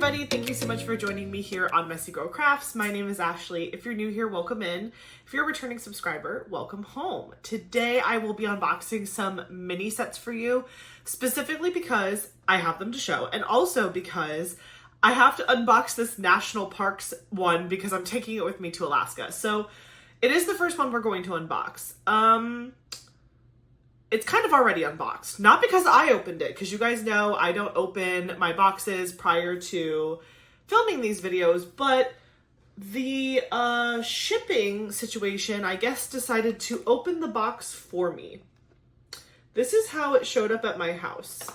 everybody, thank you so much for joining me here on Messy Girl Crafts. My name is Ashley. If you're new here, welcome in. If you're a returning subscriber, welcome home. Today I will be unboxing some mini sets for you, specifically because I have them to show, and also because I have to unbox this national parks one because I'm taking it with me to Alaska. So it is the first one we're going to unbox. It's kind of already unboxed. Not because I opened it, because you guys know I don't open my boxes prior to filming these videos, but the shipping situation, I guess, decided to open the box for me. This is how it showed up at my house.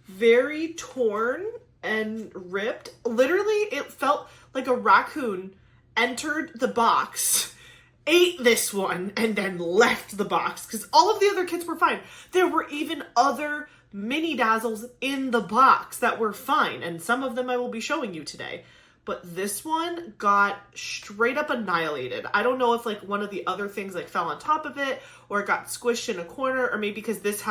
Very torn and ripped. Literally, it felt like a raccoon entered the box, ate this one, and then left the box because all of the other kits were fine. There were even other mini Dazzles in the box that were fine, and some of them I will be showing you today. But this one got straight up annihilated. I don't know if like one of the other things like fell on top of it or it got squished in a corner, or maybe because this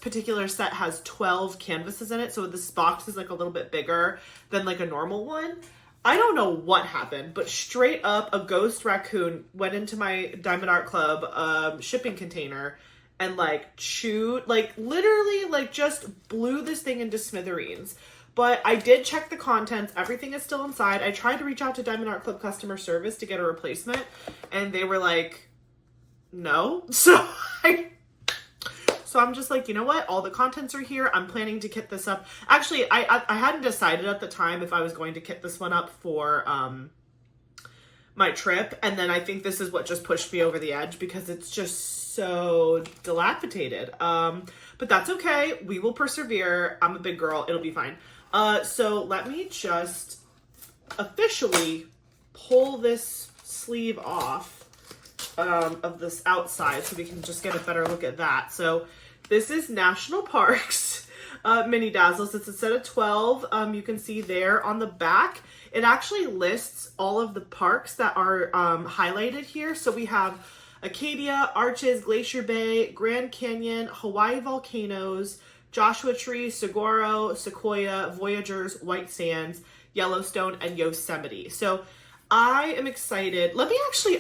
particular set has 12 canvases in it, so this box is like a little bit bigger than like a normal one. I don't know what happened, but straight up a ghost raccoon went into my Diamond Art Club shipping container and like chewed, like literally like just blew this thing into smithereens. But I did check the contents. Everything is still inside. I tried to reach out to Diamond Art Club customer service to get a replacement, and they were like, no. So I'm just like, you know what? All the contents are here. I'm planning to kit this up. Actually, I hadn't decided at the time if I was going to kit this one up for my trip. And then I think this is what just pushed me over the edge because it's just so dilapidated. But that's okay. We will persevere. I'm a big girl. It'll be fine. So let me just officially pull this sleeve off of this outside so we can just get a better look at that. So this is National Parks mini Dazzles. It's a set of 12. You can see there on the back, it actually lists all of the parks that are highlighted here. So we have Acadia, Arches, Glacier Bay, Grand Canyon, Hawaii Volcanoes, Joshua Tree, Saguaro, Sequoia, Voyagers, White Sands, Yellowstone, and Yosemite. So I am excited. I'm actually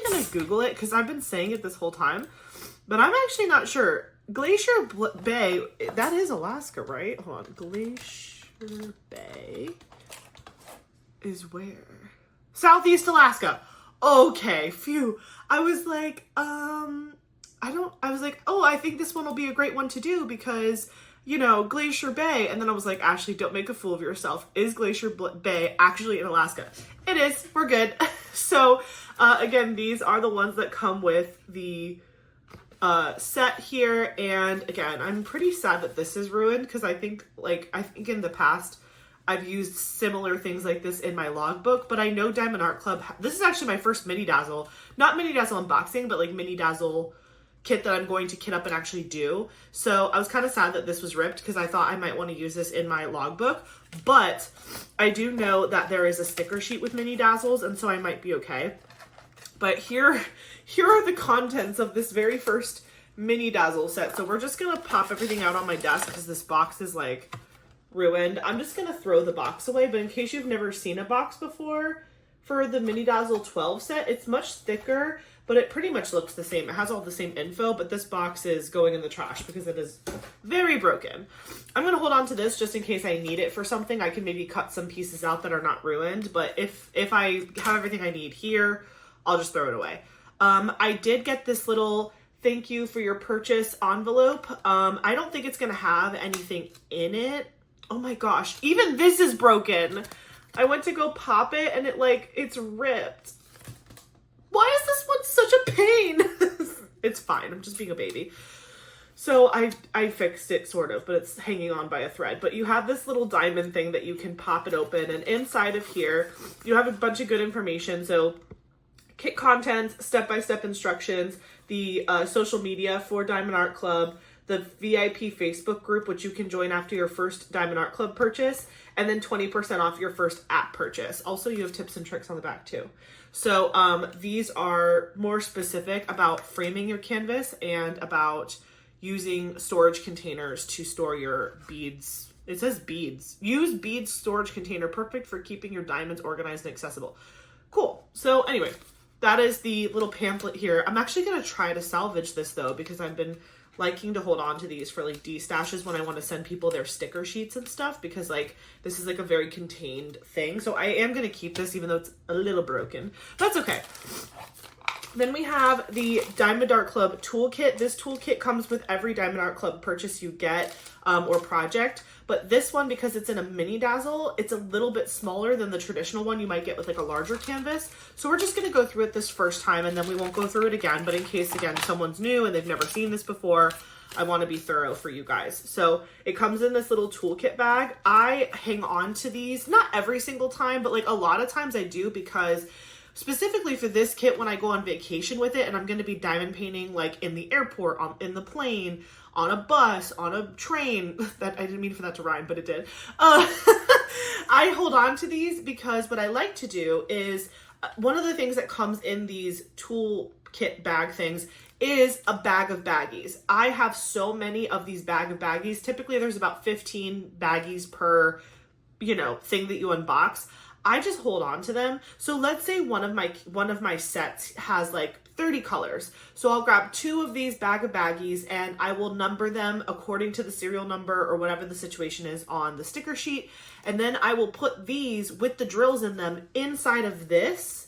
going to Google it because I've been saying it this whole time, but I'm actually not sure. Glacier Bay, that is Alaska, right? Hold on. Glacier Bay is where? Southeast Alaska. Okay, phew. I was like, oh, I think this one will be a great one to do because, you know, Glacier Bay. And then I was like, Ashley, don't make a fool of yourself. Is Glacier Bay actually in Alaska? It is. We're good. So, again, these are the ones that come with the set here. And again, I'm pretty sad that this is ruined because I think in the past I've used similar things like this in my logbook, but I know Diamond Art Club, this is actually my first mini Dazzle, not mini Dazzle unboxing, but like mini Dazzle kit that I'm going to kit up and actually do. So I was kind of sad that this was ripped because I thought I might want to use this in my logbook, but I do know that there is a sticker sheet with mini Dazzles, and so I might be okay. But here are the contents of this very first mini Dazzle set. So we're just going to pop everything out on my desk because this box is like ruined. I'm just going to throw the box away, but in case you've never seen a box before, for the mini Dazzle 12 set, it's much thicker, but it pretty much looks the same. It has all the same info, but this box is going in the trash because it is very broken. I'm going to hold on to this just in case I need it for something. I can maybe cut some pieces out that are not ruined, but if I have everything I need here, I'll just throw it away. I did get this little thank you for your purchase envelope. I don't think it's going to have anything in it. Oh my gosh, even this is broken. I went to go pop it and it's ripped. Why is this one such a pain? It's fine, I'm just being a baby. So I fixed it sort of, but it's hanging on by a thread. But you have this little diamond thing that you can pop it open, and inside of here, you have a bunch of good information. So kit contents, step-by-step instructions, the social media for Diamond Art Club, the VIP Facebook group, which you can join after your first Diamond Art Club purchase, and then 20% off your first app purchase. Also, you have tips and tricks on the back too. So these are more specific about framing your canvas and about using storage containers to store your beads It says beads. Use beads storage container, perfect for keeping your diamonds organized and accessible. Cool. So anyway, that is the little pamphlet here. I'm actually going to try to salvage this though, because I've been liking to hold on to these for like D-stashes when I want to send people their sticker sheets and stuff, because like this is like a very contained thing. So I am going to keep this even though it's a little broken. That's okay. Then we have the Diamond Art Club toolkit. This toolkit comes with every Diamond Art Club purchase you get or project. But this one, because it's in a mini Dazzle, it's a little bit smaller than the traditional one you might get with like a larger canvas. So we're just going to go through it this first time and then we won't go through it again. But in case, again, someone's new and they've never seen this before, I want to be thorough for you guys. So it comes in this little toolkit bag. I hang on to these, not every single time, but like a lot of times I do, because specifically for this kit, when I go on vacation with it and I'm going to be diamond painting like in the airport, in the plane, on a bus, on a train, that I didn't mean for that to rhyme, but it did. I hold on to these because what I like to do is one of the things that comes in these toolkit bag things is a bag of baggies. I have so many of these bag of baggies. Typically there's about 15 baggies per, thing that you unbox. I just hold on to them. So let's say one of my sets has like 30 colors. So I'll grab 2 of these bag of baggies and I will number them according to the serial number or whatever the situation is on the sticker sheet. And then I will put these with the drills in them inside of this.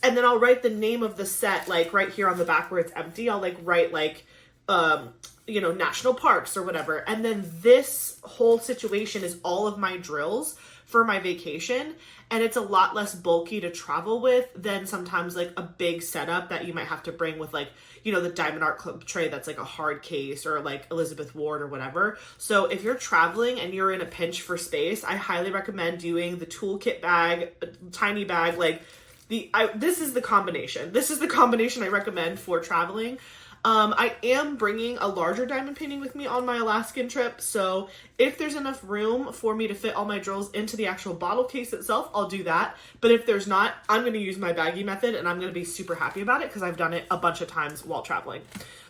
And then I'll write the name of the set, like right here on the back where it's empty. I'll like write like, national parks or whatever. And then this whole situation is all of my drills for my vacation. And it's a lot less bulky to travel with than sometimes like a big setup that you might have to bring with like, the Diamond Art Club tray that's like a hard case or like Elizabeth Ward or whatever. So if you're traveling and you're in a pinch for space, I highly recommend doing the toolkit bag, tiny bag, like this is the combination. This is the combination I recommend for traveling. I am bringing a larger diamond painting with me on my Alaskan trip, so if there's enough room for me to fit all my drills into the actual bottle case itself, I'll do that. But if there's not, I'm going to use my baggie method, and I'm going to be super happy about it because I've done it a bunch of times while traveling.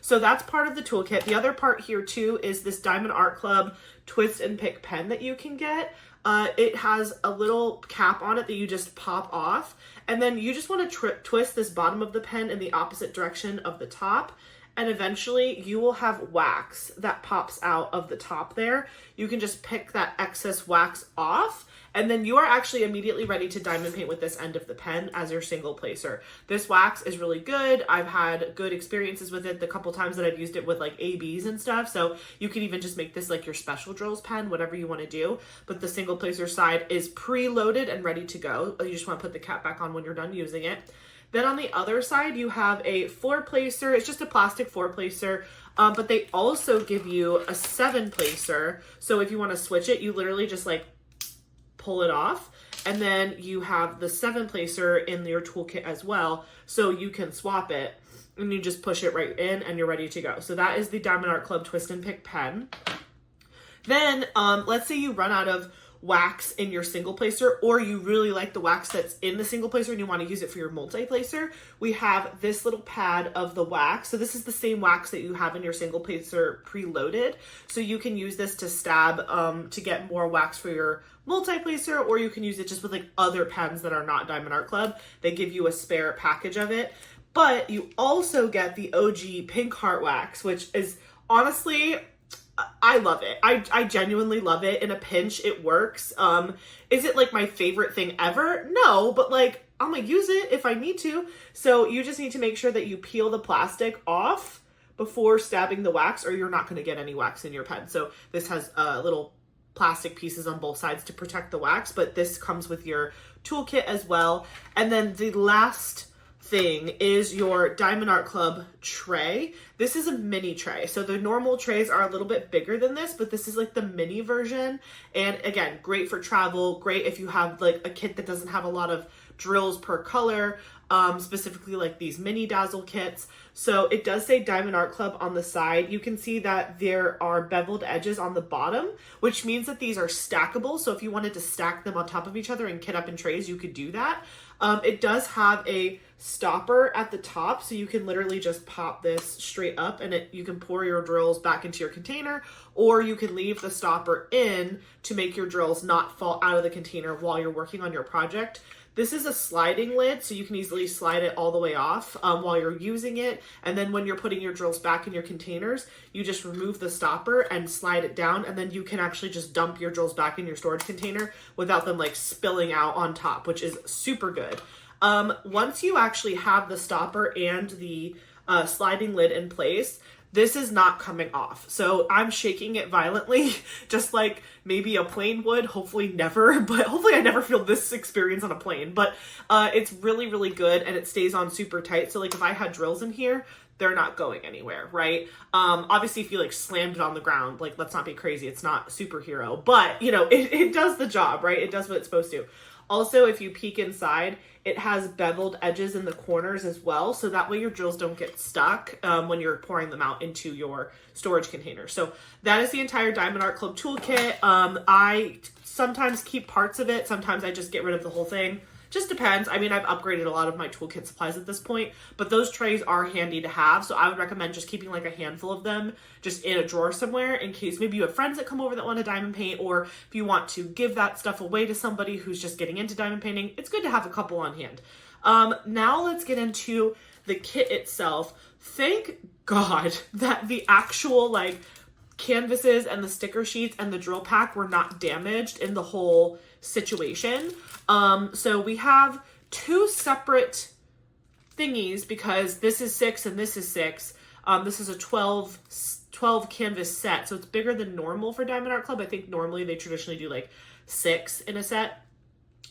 So that's part of the toolkit. The other part here too is this Diamond Art Club twist and pick pen that you can get. It has a little cap on it that you just pop off, and then you just want to twist this bottom of the pen in the opposite direction of the top. And eventually you will have wax that pops out of the top there. You can just pick that excess wax off, and then you are actually immediately ready to diamond paint with this end of the pen as your single placer. This wax is really good. I've had good experiences with it the couple times that I've used it with like ABs and stuff. So you can even just make this like your special drills pen, whatever you want to do. But the single placer side is preloaded and ready to go. You just want to put the cap back on when you're done using it. Then on the other side, you have a 4-placer. It's just a plastic 4-placer, but they also give you a 7-placer. So if you want to switch it, you literally just like pull it off. And then you have the 7-placer in your toolkit as well. So you can swap it and you just push it right in and you're ready to go. So that is the Diamond Art Club Twist and Pick pen. Then let's say you run out of wax in your single placer, or you really like the wax that's in the single placer and you want to use it for your multi-placer. We have this little pad of the wax. So this is the same wax that you have in your single placer preloaded. So you can use this to stab to get more wax for your multi-placer, or you can use it just with like other pens that are not Diamond Art Club. They give you a spare package of it. But you also get the OG Pink Heart wax, which is honestly, I love it. I genuinely love it. In a pinch, it works. Is it like my favorite thing ever? No, but like I'm gonna use it if I need to. So you just need to make sure that you peel the plastic off before stabbing the wax, or you're not gonna get any wax in your pen. So this has little plastic pieces on both sides to protect the wax, but this comes with your toolkit as well. And then the last thing is your Diamond Art Club tray. This is a mini tray. So the normal trays are a little bit bigger than this, but this is like the mini version. And again, great for travel, great if you have like a kit that doesn't have a lot of drills per color, specifically like these mini Dazzle kits. So it does say Diamond Art Club on the side. You can see that there are beveled edges on the bottom, which means that these are stackable. So if you wanted to stack them on top of each other and kit up in trays, you could do that. It does have a stopper at the top, so you can literally just pop this straight up and you can pour your drills back into your container, or you can leave the stopper in to make your drills not fall out of the container while you're working on your project. This is a sliding lid, so you can easily slide it all the way off while you're using it. And then when you're putting your drills back in your containers, you just remove the stopper and slide it down. And then you can actually just dump your drills back in your storage container without them like spilling out on top, which is super good. Once you actually have the stopper and the sliding lid in place, this is not coming off. So I'm shaking it violently, just like maybe a plane would. Hopefully never, but hopefully I never feel this experience on a plane. But it's really, really good, and it stays on super tight. So like if I had drills in here, they're not going anywhere, right? Obviously if you like slammed it on the ground, like let's not be crazy. It's not superhero, but you know, it does the job, right? It does what it's supposed to. Also, if you peek inside, it has beveled edges in the corners as well, so that way your drills don't get stuck when you're pouring them out into your storage container. So that is the entire Diamond Art Club toolkit. I sometimes keep parts of it, sometimes I just get rid of the whole thing. Just depends. I mean, I've upgraded a lot of my toolkit supplies at this point, but those trays are handy to have, so I would recommend just keeping like a handful of them just in a drawer somewhere in case maybe you have friends that come over that want to diamond paint, or if you want to give that stuff away to somebody who's just getting into diamond painting, it's good to have a couple on hand. Now let's get into the kit itself. Thank God that the actual like canvases and the sticker sheets and the drill pack were not damaged in the whole situation. So we have two separate thingies because this is 6 and this is 6. This is a 12 canvas set, so it's bigger than normal for Diamond Art Club. I think normally they traditionally do like 6 in a set.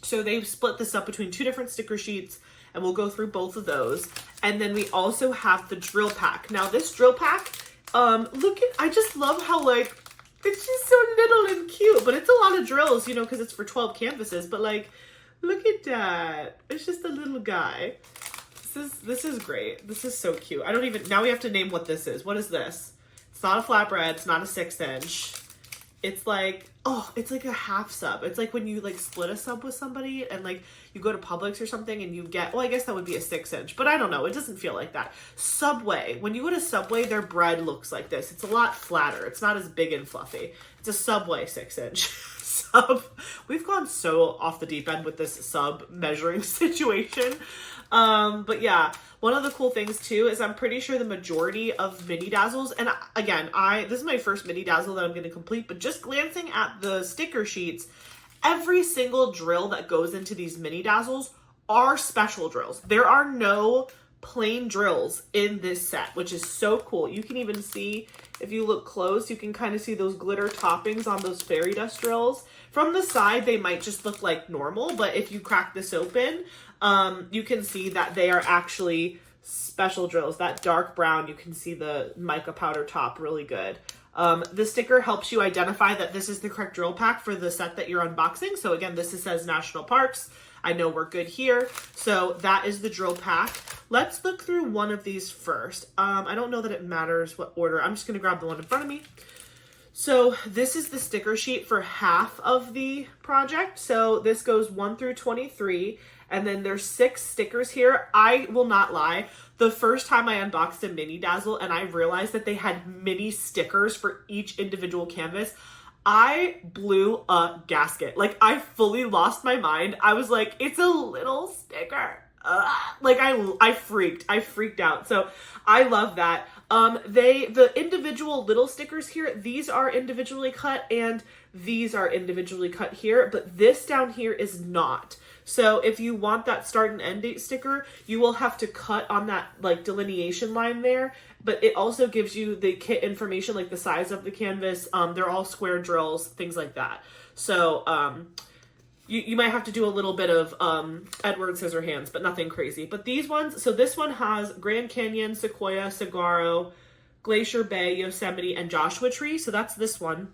So they've split this up between two different sticker sheets, and we'll go through both of those. And then we also have the drill pack. Now this drill pack, I just love how like, it's just so little and cute, but it's a lot of drills, you know, because it's for 12 canvases, but like, look at that. It's just a little guy. This is great. This is so cute. Now we have to name what this is. What is this? It's not a flatbread. It's not a 6-inch. It's like, it's like a half sub. It's like when you like split a sub with somebody and like you go to Publix or something and you get, I guess that would be a 6-inch, but I don't know. It doesn't feel like that. Subway. When you go to Subway, their bread looks like this. It's a lot flatter. It's not as big and fluffy. It's a Subway 6-inch. Sub. We've gone so off the deep end with this sub measuring situation. But yeah, one of the cool things too is I'm pretty sure the majority of mini Dazzles, and again, this is my first mini Dazzle that I'm going to complete, but just glancing at the sticker sheets, every single drill that goes into these mini Dazzles are special drills. There are no plain drills in this set, which is so cool. You can even see, if you look close, you can kind of see those glitter toppings on those fairy dust drills. From the side, they might just look like normal, but if you crack this open, you can see that they are actually special drills. That dark brown, you can see the mica powder top really good. The sticker helps you identify that this is the correct drill pack for the set that you're unboxing. So again, this says National Parks. I know we're good here. So that is the drill pack. Let's look through one of these first. I don't know that it matters what order. I'm just going to grab the one in front of me. So this is the sticker sheet for half of the project. So this goes 1 through 23. And then there's 6 stickers here. I will not lie. The first time I unboxed a mini Dazzle and I realized that they had mini stickers for each individual canvas, I blew a gasket. Like, I fully lost my mind. I was like, it's a little sticker. Like, I freaked out. So I love that. The individual little stickers here, these are individually cut and these are individually cut here, but this down here is not. So if you want that start and end date sticker, you will have to cut on that like delineation line there, but it also gives you the kit information, like the size of the canvas. They're all square drills, things like that. So, you might have to do a little bit of Edward Scissorhands, but nothing crazy. But these ones, so this one has Grand Canyon, Sequoia, Saguaro, Glacier Bay, Yosemite, and Joshua Tree. So that's this one.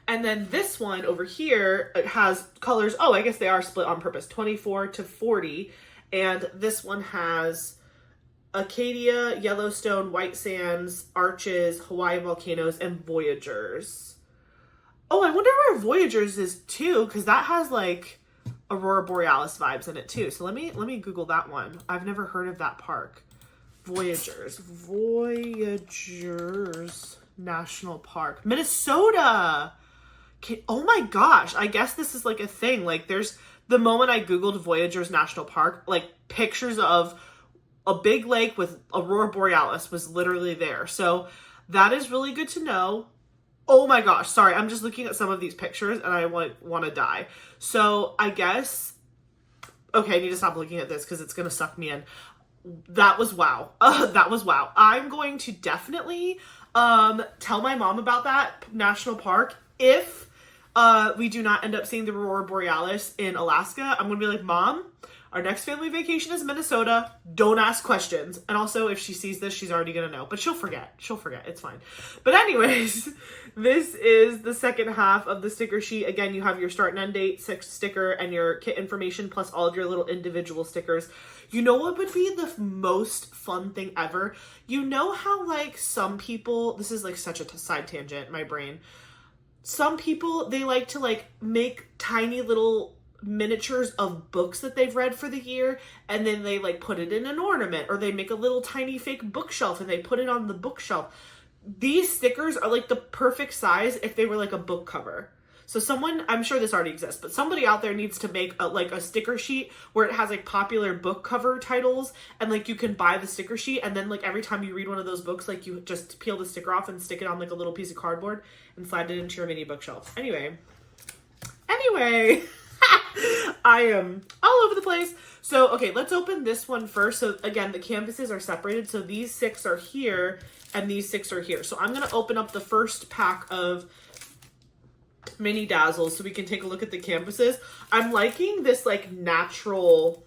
And then this one over here, it has colors, I guess they are split on purpose, 24 to 40. And this one has Acadia, Yellowstone, White Sands, Arches, Hawaii Volcanoes, and Voyagers. Oh, I wonder where Voyagers is too, because that has like Aurora Borealis vibes in it too. So let me Google that one. I've never heard of that park. Voyagers National Park, Minnesota. Oh my gosh, I guess this is like a thing. Like there's, the moment I Googled Voyagers National Park, like pictures of a big lake with Aurora Borealis was literally there. So that is really good to know. Oh my gosh, sorry, I'm just looking at some of these pictures and I want to die. So I guess, okay, I need to stop looking at this because it's going to suck me in. That was wow. That was wow. I'm going to definitely tell my mom about that national park. If we do not end up seeing the Aurora Borealis in Alaska, I'm going to be like, Mom, our next family vacation is Minnesota. Don't ask questions. And also, if she sees this, she's already going to know. But she'll forget. She'll forget. It's fine. But anyways, this is the second half of the sticker sheet. Again, you have your start and end date sticker and your kit information plus all of your little individual stickers. You know what would be the most fun thing ever? You know how, like, some people... This is, like, such a side tangent, my brain. Some people, they like to, like, make tiny little miniatures of books that they've read for the year, and then they like put it in an ornament, or they make a little tiny fake bookshelf and they put it on the bookshelf. These stickers are like the perfect size if they were like a book cover. So someone, I'm sure this already exists, but somebody out there needs to make a sticker sheet where it has like popular book cover titles, and like you can buy the sticker sheet, and then like every time you read one of those books, like you just peel the sticker off and stick it on like a little piece of cardboard and slide it into your mini bookshelf. Anyway, I am all over the place. So, okay, let's open this one first. So again, the canvases are separated. So these 6 are here and these 6 are here. So I'm going to open up the first pack of mini Dazzles so we can take a look at the canvases. I'm liking this like natural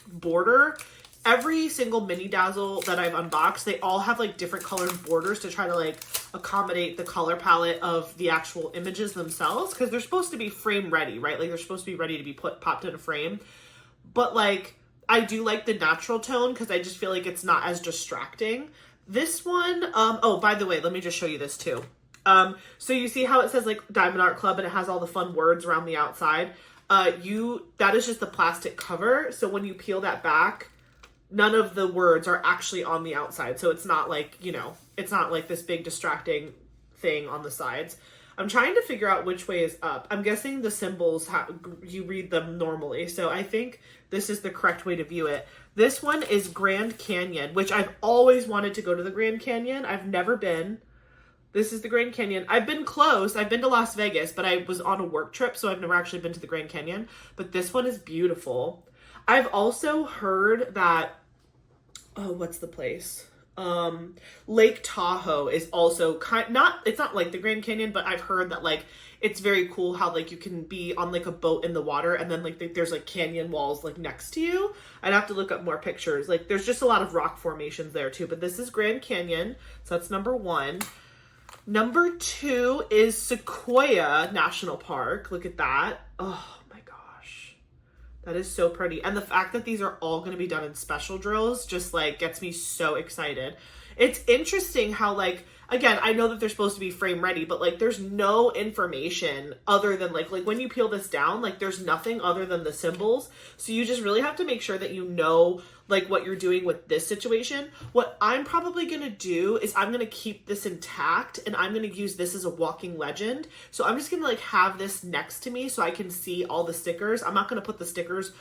border. Every single mini Dazzle that I've unboxed, they all have like different colored borders to try to like accommodate the color palette of the actual images themselves, because they're supposed to be frame ready, right? Like they're supposed to be ready to be popped in a frame. But like, I do like the natural tone because I just feel like it's not as distracting. This one, oh, by the way, let me just show you this too. So you see how it says like Diamond Art Club and it has all the fun words around the outside. That is just the plastic cover. So when you peel that back, none of the words are actually on the outside. So it's not like, you know, it's not like this big distracting thing on the sides. I'm trying to figure out which way is up. I'm guessing the symbols, you read them normally. So I think this is the correct way to view it. This one is Grand Canyon, which I've always wanted to go to the Grand Canyon. I've never been. This is the Grand Canyon. I've been close. I've been to Las Vegas, but I was on a work trip, so I've never actually been to the Grand Canyon. But this one is beautiful. I've also heard that, oh, what's the place? Lake Tahoe is also it's not like the Grand Canyon, but I've heard that like it's very cool how like you can be on like a boat in the water and then like there's like canyon walls like next to you. I'd have to look up more pictures. Like there's just a lot of rock formations there too, but this is Grand Canyon. So that's number 1. Number 2 is Sequoia National Park. Look at that. Oh my gosh. That is so pretty. And the fact that these are all going to be done in special drills just like gets me so excited. It's interesting how like, again, I know that they're supposed to be frame ready, but like there's no information other than like when you peel this down, like there's nothing other than the symbols. So you just really have to make sure that you know like what you're doing with this situation. What I'm probably going to do is I'm going to keep this intact and I'm going to use this as a walking legend. So I'm just going to like have this next to me so I can see all the stickers. I'm not going to put the stickers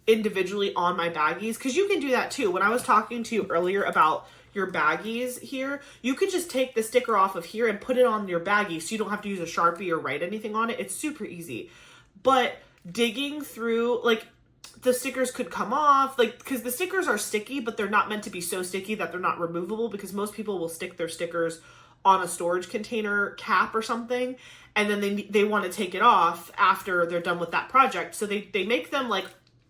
individually on my baggies because you can do that too. When I was talking to you earlier about your baggies here, you could just take the sticker off of here and put it on your baggie so you don't have to use a Sharpie or write anything on it. It's super easy. But digging through, like, the stickers could come off, like, because the stickers are sticky, but they're not meant to be so sticky that they're not removable, because most people will stick their stickers on a storage container cap or something, and then they want to take it off after they're done with that project. So they make them, like,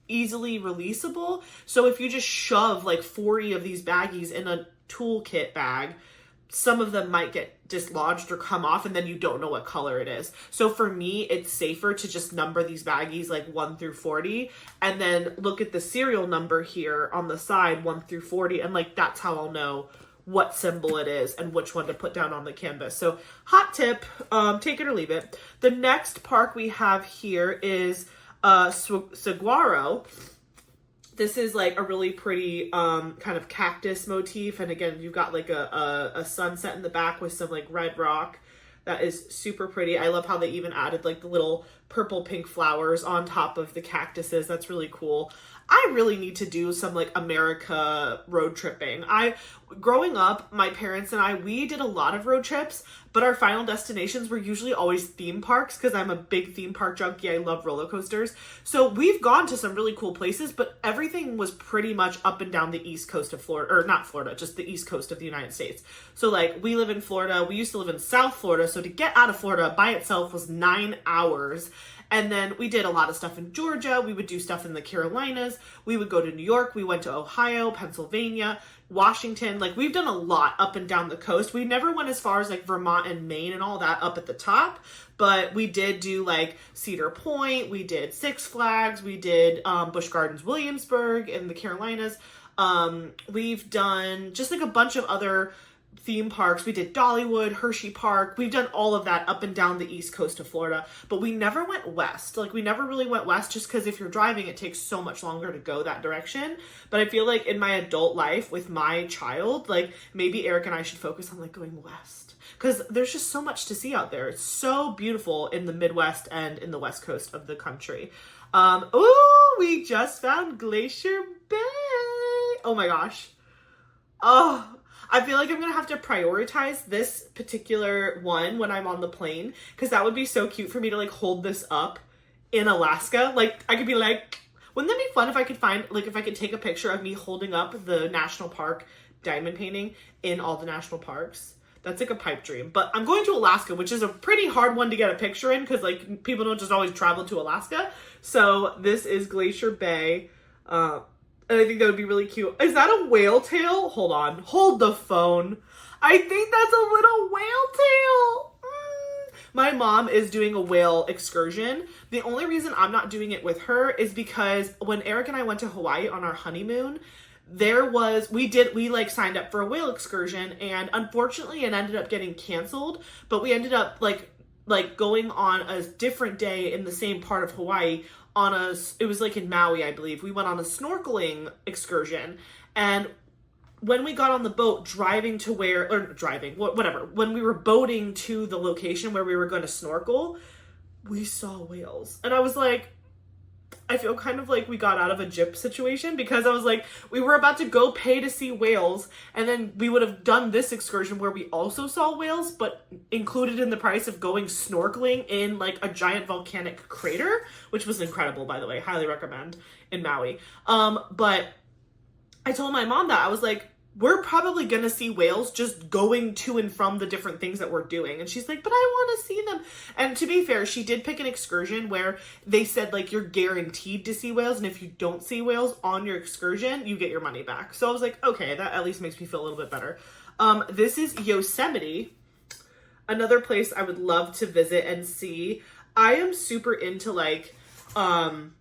easily releasable. So if you just shove, like, 40 of these baggies in a toolkit bag, some of them might get dislodged or come off, and then you don't know what color it is. So for me, it's safer to just number these baggies like 1 through 40, and then look at the serial number here on the side, 1 through 40, and like that's how I'll know what symbol it is and which one to put down on the canvas. So hot tip, take it or leave it. The next park we have here is saguaro. This is like a really pretty kind of cactus motif. And again, you've got like a sunset in the back with some like red rock. That is super pretty. I love how they even added like the little purple pink flowers on top of the cactuses. That's really cool. I really need to do some like America road tripping. Growing up, my parents and I, we did a lot of road trips, but our final destinations were usually always theme parks because I'm a big theme park junkie. I love roller coasters. So we've gone to some really cool places, but everything was pretty much up and down the east coast of Florida, or not Florida, just the east coast of the United States. So like we live in Florida. We used to live in South Florida. So to get out of Florida by itself was 9 hours. And then we did a lot of stuff in Georgia. We would do stuff in the Carolinas. We would go to New York. We went to Ohio, Pennsylvania, Washington. Like we've done a lot up and down the coast. We never went as far as like Vermont and Maine and all that up at the top, but we did do like Cedar Point. We did Six Flags. We did Busch Gardens, Williamsburg in the Carolinas. We've done just like a bunch of other theme parks. We did Dollywood, Hershey Park. We've done all of that up and down the east coast of Florida, but we never went west. Like we never really went west just because if you're driving, it takes so much longer to go that direction. But I feel like in my adult life with my child, like maybe Eric and I should focus on like going west because there's just so much to see out there. It's so beautiful in the Midwest and in the west coast of the country. Ooh, we just found Glacier Bay. Oh my gosh. Oh, I feel like I'm going to have to prioritize this particular one when I'm on the plane because that would be so cute for me to like hold this up in Alaska. Like I could be like, wouldn't that be fun if I could find, like if I could take a picture of me holding up the national park diamond painting in all the national parks? That's like a pipe dream. But I'm going to Alaska, which is a pretty hard one to get a picture in because like people don't just always travel to Alaska. So this is Glacier Bay. And I think that would be really cute. Is that a whale tail? Hold on. Hold the phone. I think that's a little whale tail. My mom is doing a whale excursion. The only reason I'm not doing it with her is because when Eric and I went to Hawaii on our honeymoon, we like signed up for a whale excursion and unfortunately it ended up getting canceled, but we ended up like going on a different day in the same part of Hawaii it was like in Maui, I believe. We went on a snorkeling excursion and when we got on the boat when we were boating to the location where we were going to snorkel, we saw whales. And I was like, I feel kind of like we got out of a gyp situation because I was like, we were about to go pay to see whales and then we would have done this excursion where we also saw whales, but included in the price of going snorkeling in like a giant volcanic crater, which was incredible, by the way, highly recommend in Maui. But I told my mom that I was like, we're probably going to see whales just going to and from the different things that we're doing. And she's like, but I want to see them. And to be fair, she did pick an excursion where they said like you're guaranteed to see whales. And if you don't see whales on your excursion, you get your money back. So I was like, okay, that at least makes me feel a little bit better. This is Yosemite, another place I would love to visit and see. I am super into like, and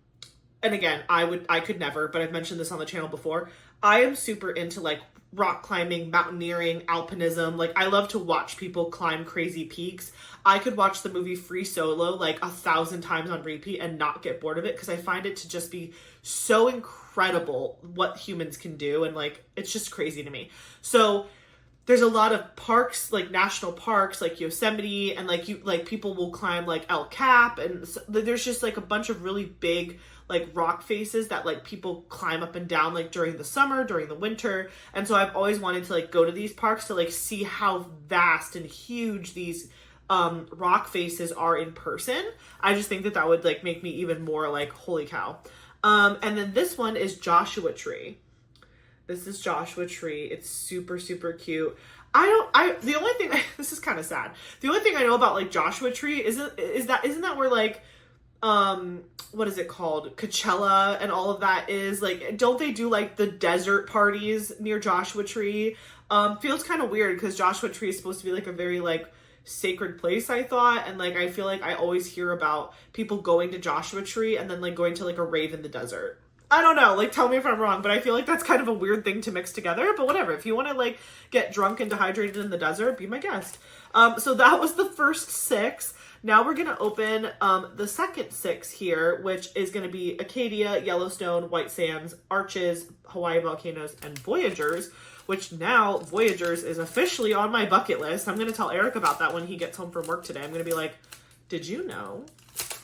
again, I could never, but I've mentioned this on the channel before. I am super into like rock climbing, mountaineering, alpinism. Like I love to watch people climb crazy peaks. I could watch the movie Free Solo like 1,000 times on repeat and not get bored of it because I find it to just be so incredible what humans can do. And like, it's just crazy to me. So there's a lot of parks, like national parks, like Yosemite, and like people will climb like El Cap, and so there's just like a bunch of really big like rock faces that like people climb up and down like during the summer, during the winter. And so I've always wanted to like go to these parks to like see how vast and huge these rock faces are in person. I just think that would like make me even more like, holy cow. And then this one is Joshua Tree. This is Joshua Tree. It's super, super cute. The only thing, this is kind of sad. The only thing I know about like Joshua Tree isn't that where like, what is it called? Coachella and all of that is like, don't they do like the desert parties near Joshua Tree? Feels kind of weird because Joshua Tree is supposed to be like a very like sacred place, I thought. And like, I feel like I always hear about people going to Joshua Tree and then like going to like a rave in the desert. I don't know, like, tell me if I'm wrong, but I feel like that's kind of a weird thing to mix together, but whatever. If you want to, like, get drunk and dehydrated in the desert, be my guest. So that was the first 6. Now we're going to open the second 6 here, which is going to be Acadia, Yellowstone, White Sands, Arches, Hawaii Volcanoes, and Voyagers, which now Voyagers is officially on my bucket list. I'm going to tell Eric about that when he gets home from work today. I'm going to be like, did you know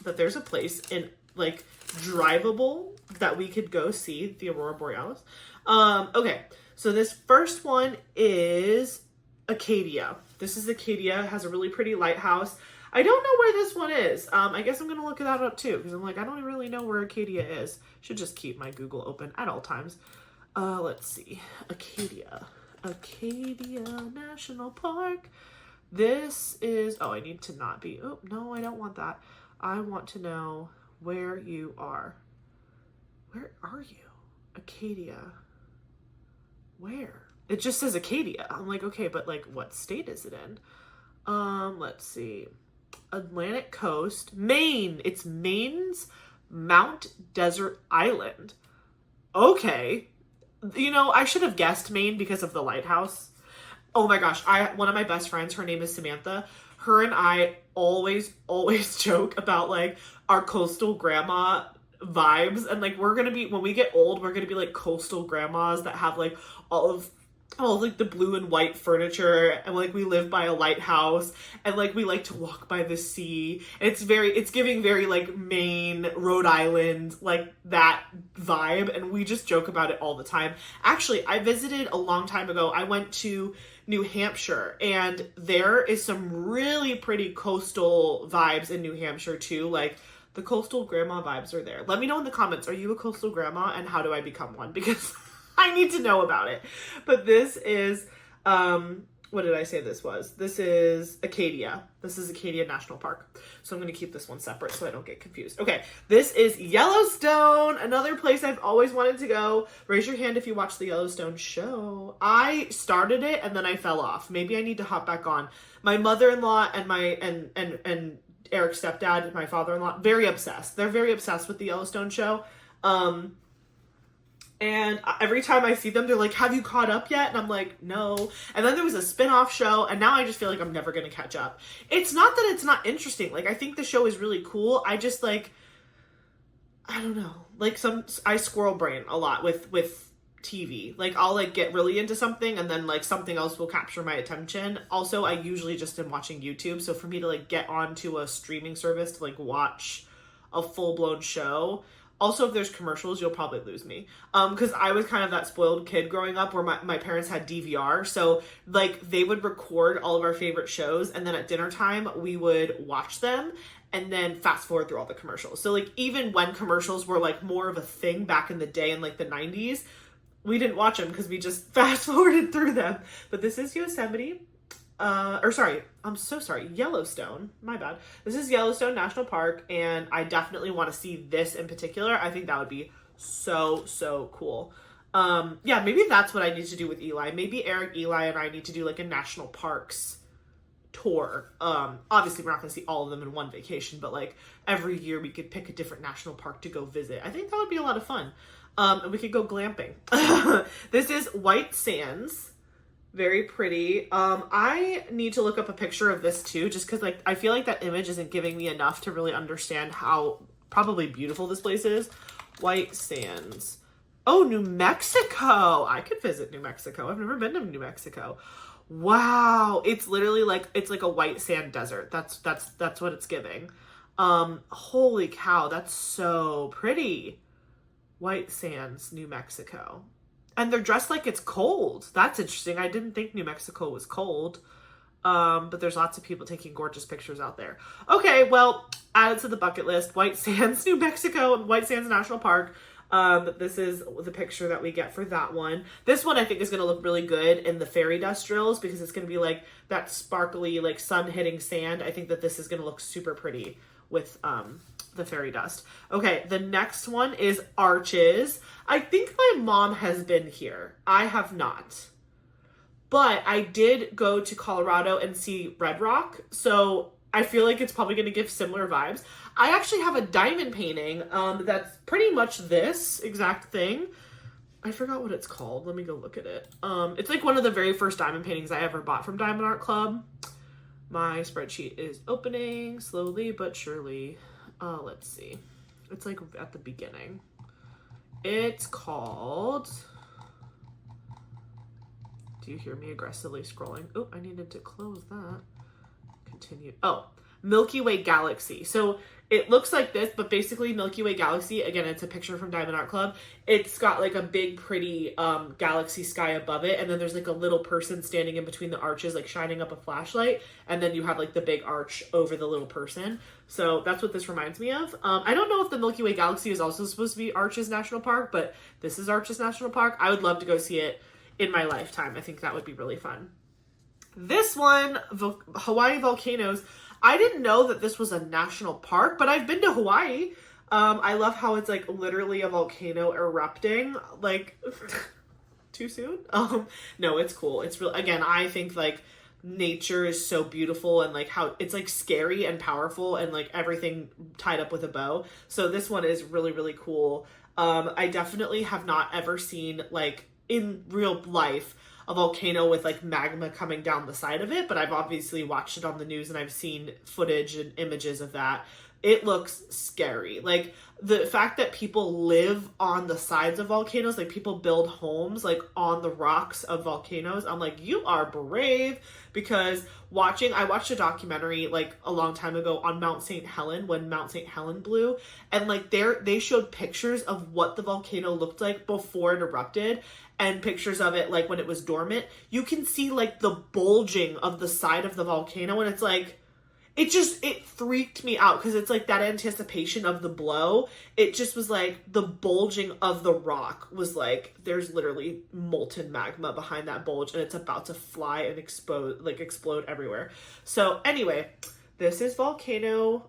that there's a place in, like, drivable that we could go see the Aurora Borealis? Okay, so this first one is Acadia. This is Acadia, has a really pretty lighthouse. I don't know where this one is. I guess I'm going to look that up too, because I'm like, I don't really know where Acadia is. Should just keep my Google open at all times. Let's see. Acadia National Park. This is, oh, I need to not be, oh, no, I don't want that. I want to know where you are. Where are you? Acadia. Where? It just says Acadia. I'm like, okay, but like, what state is it in? Let's see. Atlantic coast, Maine. It's Maine's Mount Desert Island. Okay. You know, I should have guessed Maine because of the lighthouse. Oh my gosh. One of my best friends, her name is Samantha. Her and I always joke about like our coastal grandma vibes. And like, we're going to be, when we get old, we're going to be like coastal grandmas that have like all of like the blue and white furniture, and like we live by a lighthouse, and like we like to walk by the sea. It's giving very like Maine, Rhode Island, like that vibe, and we just joke about it all the time. Actually, I visited a long time ago. I went to New Hampshire, and there is some really pretty coastal vibes in New Hampshire too. Like the coastal grandma vibes are there. Let me know in the comments, are you a coastal grandma, and how do I become one? Because I need to know about it. But this is, what did I say this was? This is Acadia. This is Acadia National Park. So I'm going to keep this one separate so I don't get confused. Okay, this is Yellowstone, another place I've always wanted to go. Raise your hand if you watch the Yellowstone show. I started it and then I fell off. Maybe I need to hop back on. My mother-in-law and and Eric's stepdad, my father-in-law, very obsessed. They're very obsessed with the Yellowstone show. And every time I see them, they're like, have you caught up yet? And I'm like, no. And then there was a spin-off show, and now I just feel like I'm never going to catch up. It's not that it's not interesting. Like, I think the show is really cool. I just, like, I don't know. Like, I squirrel brain a lot with TV. Like, I'll, like, get really into something, and then, like, something else will capture my attention. Also, I usually just am watching YouTube, so for me to, like, get onto a streaming service to, like, watch a full-blown show. Also, if there's commercials, you'll probably lose me. Because I was kind of that spoiled kid growing up where my parents had DVR. So, like, they would record all of our favorite shows, and then at dinner time, we would watch them and then fast forward through all the commercials. So, like, even when commercials were, like, more of a thing back in the day in, like, the 90s, we didn't watch them because we just fast forwarded through them. But this is Yosemite. I'm so sorry, Yellowstone, my bad. This is Yellowstone National Park, and I definitely want to see this in particular. I think that would be so cool. Yeah, maybe that's what I need to do with Eli. Maybe Eric, Eli, and I need to do like a national parks tour. Obviously we're not going to see all of them in one vacation, but like every year we could pick a different national park to go visit. I think that would be a lot of fun. And we could go glamping. This is White Sands. Very pretty. I need to look up a picture of this too, just because like I feel like that image isn't giving me enough to really understand how probably beautiful this place is. White Sands. Oh, New Mexico. I could visit New Mexico. I've never been to New Mexico. Wow. It's literally like, it's like a white sand desert. That's what it's giving. Holy cow. That's so pretty. White Sands, New Mexico. And they're dressed like it's cold. That's interesting. I didn't think New Mexico was cold. But there's lots of people taking gorgeous pictures out there. Okay, well, added to the bucket list. White Sands, New Mexico, White Sands National Park. This is the picture that we get for that one. This one I think is going to look really good in the fairy dust drills because it's going to be like that sparkly, like sun hitting sand. I think that this is going to look super pretty with the fairy dust. Okay, the next one is Arches. I think my mom has been here. I have not. But I did go to Colorado and see Red Rock. So I feel like it's probably going to give similar vibes. I actually have a diamond painting that's pretty much this exact thing. I forgot what it's called. Let me go look at it. It's like one of the very first diamond paintings I ever bought from Diamond Art Club. My spreadsheet is opening slowly but surely. Let's see. It's like at the beginning. It's called... Do you hear me aggressively scrolling? Oh, I needed to close that. Continue. Oh, Milky Way Galaxy. So it looks like this, but basically Milky Way Galaxy, again, it's a picture from Diamond Art Club. It's got like a big, pretty galaxy sky above it. And then there's like a little person standing in between the arches, like shining up a flashlight. And then you have like the big arch over the little person. So that's what this reminds me of. I don't know if the Milky Way Galaxy is also supposed to be Arches National Park, but this is Arches National Park. I would love to go see it in my lifetime. I think that would be really fun. This one, Hawaii volcanoes. I didn't know that this was a national park, but I've been to Hawaii. I love how it's like literally a volcano erupting. Like, too soon? No, it's cool. It's real. Again, I think like nature is so beautiful and like how it's like scary and powerful and like everything tied up with a bow. So this one is really, really cool. I definitely have not ever seen like in real life a volcano with like magma coming down the side of it, but I've obviously watched it on the news and I've seen footage and images of that. It looks scary. Like the fact that people live on the sides of volcanoes, like people build homes like on the rocks of volcanoes. I'm like, you are brave, because I watched a documentary like a long time ago on Mount St. Helen when Mount St. Helen blew. And like they showed pictures of what the volcano looked like before it erupted and pictures of it like when it was dormant. You can see like the bulging of the side of the volcano, and it's like, it freaked me out because it's like that anticipation of the blow. It just was like the bulging of the rock was like, there's literally molten magma behind that bulge and it's about to fly and explode everywhere. So anyway, this is volcano.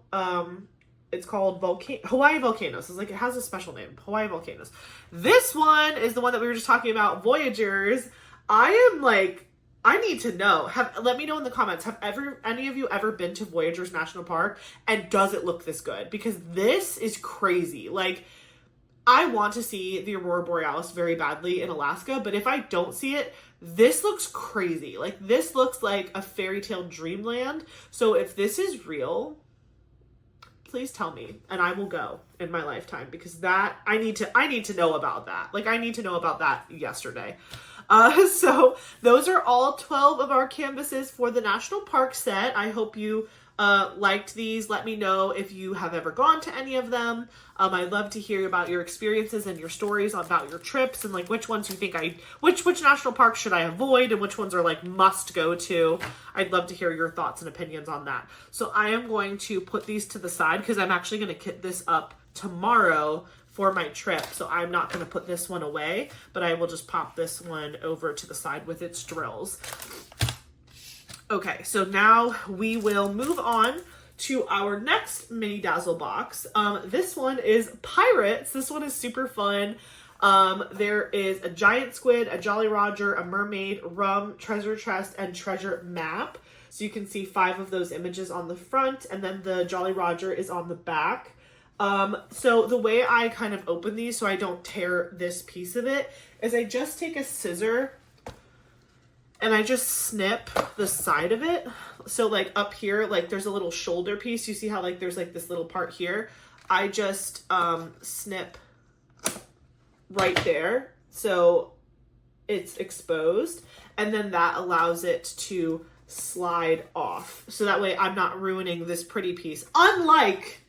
It's called Hawaii Volcanoes. It's like, it has a special name, Hawaii Volcanoes. This one is the one that we were just talking about, Voyagers. I am like, I need to know. Let me know in the comments. Have any of you ever been to Voyagers National Park? And does it look this good? Because this is crazy. Like, I want to see the Aurora Borealis very badly in Alaska, but if I don't see it, this looks crazy. Like, this looks like a fairy tale dreamland. So if this is real, please tell me and I will go in my lifetime, because that I need to know about that. Like, I need to know about that yesterday. So those are all 12 of our canvases for the National Park set. I hope you liked these. Let me know if you have ever gone to any of them. I'd love to hear about your experiences and your stories about your trips and like which ones you think which national parks should I avoid and which ones are like must go to. I'd love to hear your thoughts and opinions on that. So I am going to put these to the side because I'm actually going to kit this up tomorrow for my trip. So I'm not going to put this one away, but I will just pop this one over to the side with its drills. Okay, so now we will move on to our next mini Dazzle box. This one is Pirates. This one is super fun. There is a giant squid, a Jolly Roger, a mermaid, rum, treasure chest, and treasure map. So you can see 5 of those images on the front, and then the Jolly Roger is on the back. So the way I kind of open these so I don't tear this piece of it is I just take a scissor and I just snip the side of it. So like up here, like there's a little shoulder piece. You see how like there's like this little part here? I just snip right there so it's exposed, and then that allows it to slide off. So that way I'm not ruining this pretty piece, unlike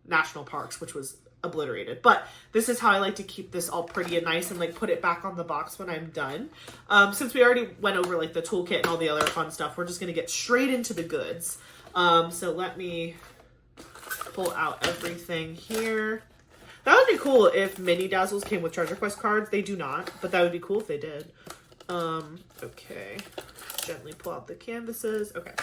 national parks, which was obliterated. But this is how I like to keep this all pretty and nice and like put it back on the box when I'm done. Since we already went over like the toolkit and all the other fun stuff, we're just going to get straight into the goods. So let me pull out everything here. That would be cool if mini Dazzles came with Treasure Quest cards. They do not, but that would be cool if they did. Okay, gently pull out the canvases. Okay.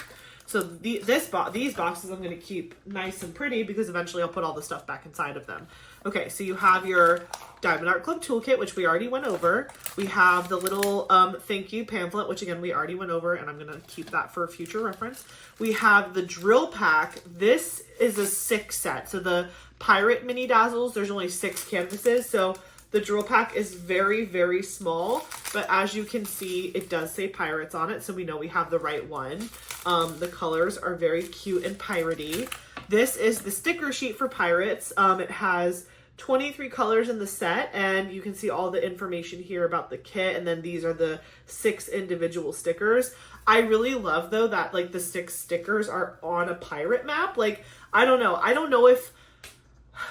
So these boxes I'm going to keep nice and pretty because eventually I'll put all the stuff back inside of them. Okay, so you have your Diamond Art Club toolkit, which we already went over. We have the little thank you pamphlet, which again, we already went over, and I'm going to keep that for future reference. We have the drill pack. This is a 6 set. So the pirate mini Dazzles, there's only 6 canvases. So the drill pack is very, very small, but as you can see, it does say pirates on it, so we know we have the right one. The colors are very cute and piratey. This is the sticker sheet for pirates. It has 23 colors in the set, and you can see all the information here about the kit, and then these are the 6 individual stickers. I really love, though, that, like, the 6 stickers are on a pirate map. Like, I don't know if,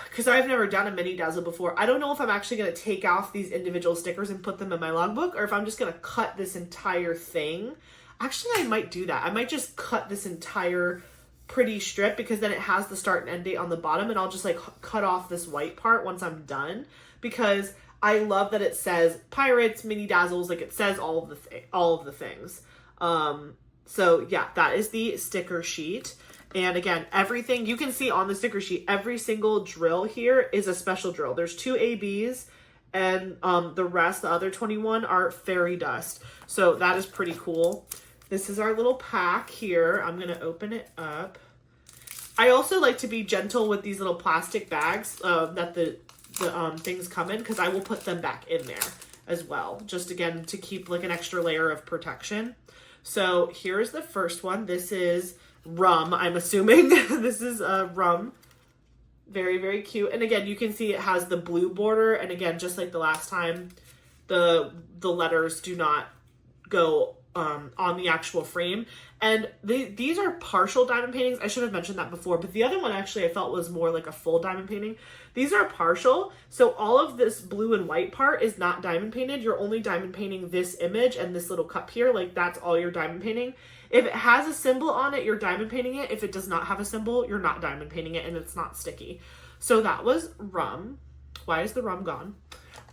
because I've never done a mini Dazzle before, I don't know if I'm actually going to take off these individual stickers and put them in my logbook, or if I'm just going to cut this entire thing. Actually, I might do that. I might just cut this entire pretty strip, because then it has the start and end date on the bottom, and I'll just like cut off this white part once I'm done, because I love that it says pirates, mini Dazzles, like it says all of the things. So yeah, that is the sticker sheet. And again, everything you can see on the sticker sheet, every single drill here is a special drill. There's 2 ABs, and the rest, the other 21, are fairy dust. So that is pretty cool. This is our little pack here. I'm going to open it up. I also like to be gentle with these little plastic bags that the things come in, because I will put them back in there as well. Just again, to keep like an extra layer of protection. So here's the first one. This is rum, I'm assuming. This is rum. Very, very cute. And again, you can see it has the blue border. And again, just like the last time, the letters do not go on the actual frame. And these are partial diamond paintings. I should have mentioned that before, but the other one actually I felt was more like a full diamond painting. These are partial, so all of this blue and white part is not diamond painted. You're only diamond painting this image and this little cup here. Like, that's all you're diamond painting. If it has a symbol on it, you're diamond painting it. If it does not have a symbol, you're not diamond painting it, and it's not sticky. So that was rum. Why is the rum gone?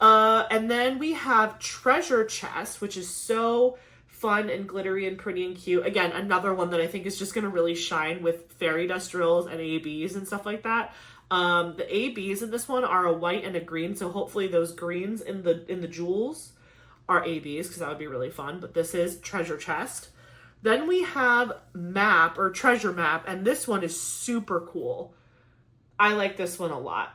And then we have treasure chest, which is so fun and glittery and pretty and cute. Again, another one that I think is just going to really shine with fairy dust drills and ABs and stuff like that. The ABs in this one are a white and a green, so hopefully those greens in the jewels are ABs, because that would be really fun. But this is treasure chest. Then we have map, or treasure map, and this one is super cool. I like this one a lot.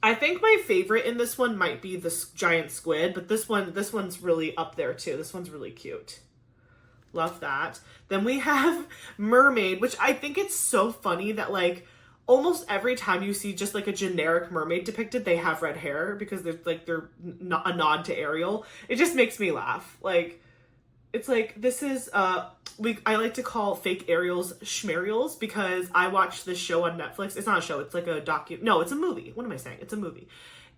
I think my favorite in this one might be the giant squid, but this one's really up there too. This one's really cute. Love that. Then we have mermaid, which I think it's so funny that like almost every time you see just like a generic mermaid depicted, they have red hair, because they're a nod to Ariel. It just makes me laugh. Like, it's like, this is I like to call fake Ariels schmariels, because I watched this show on Netflix. It's not a show, it's like a no, it's a movie. What am I saying? It's a movie.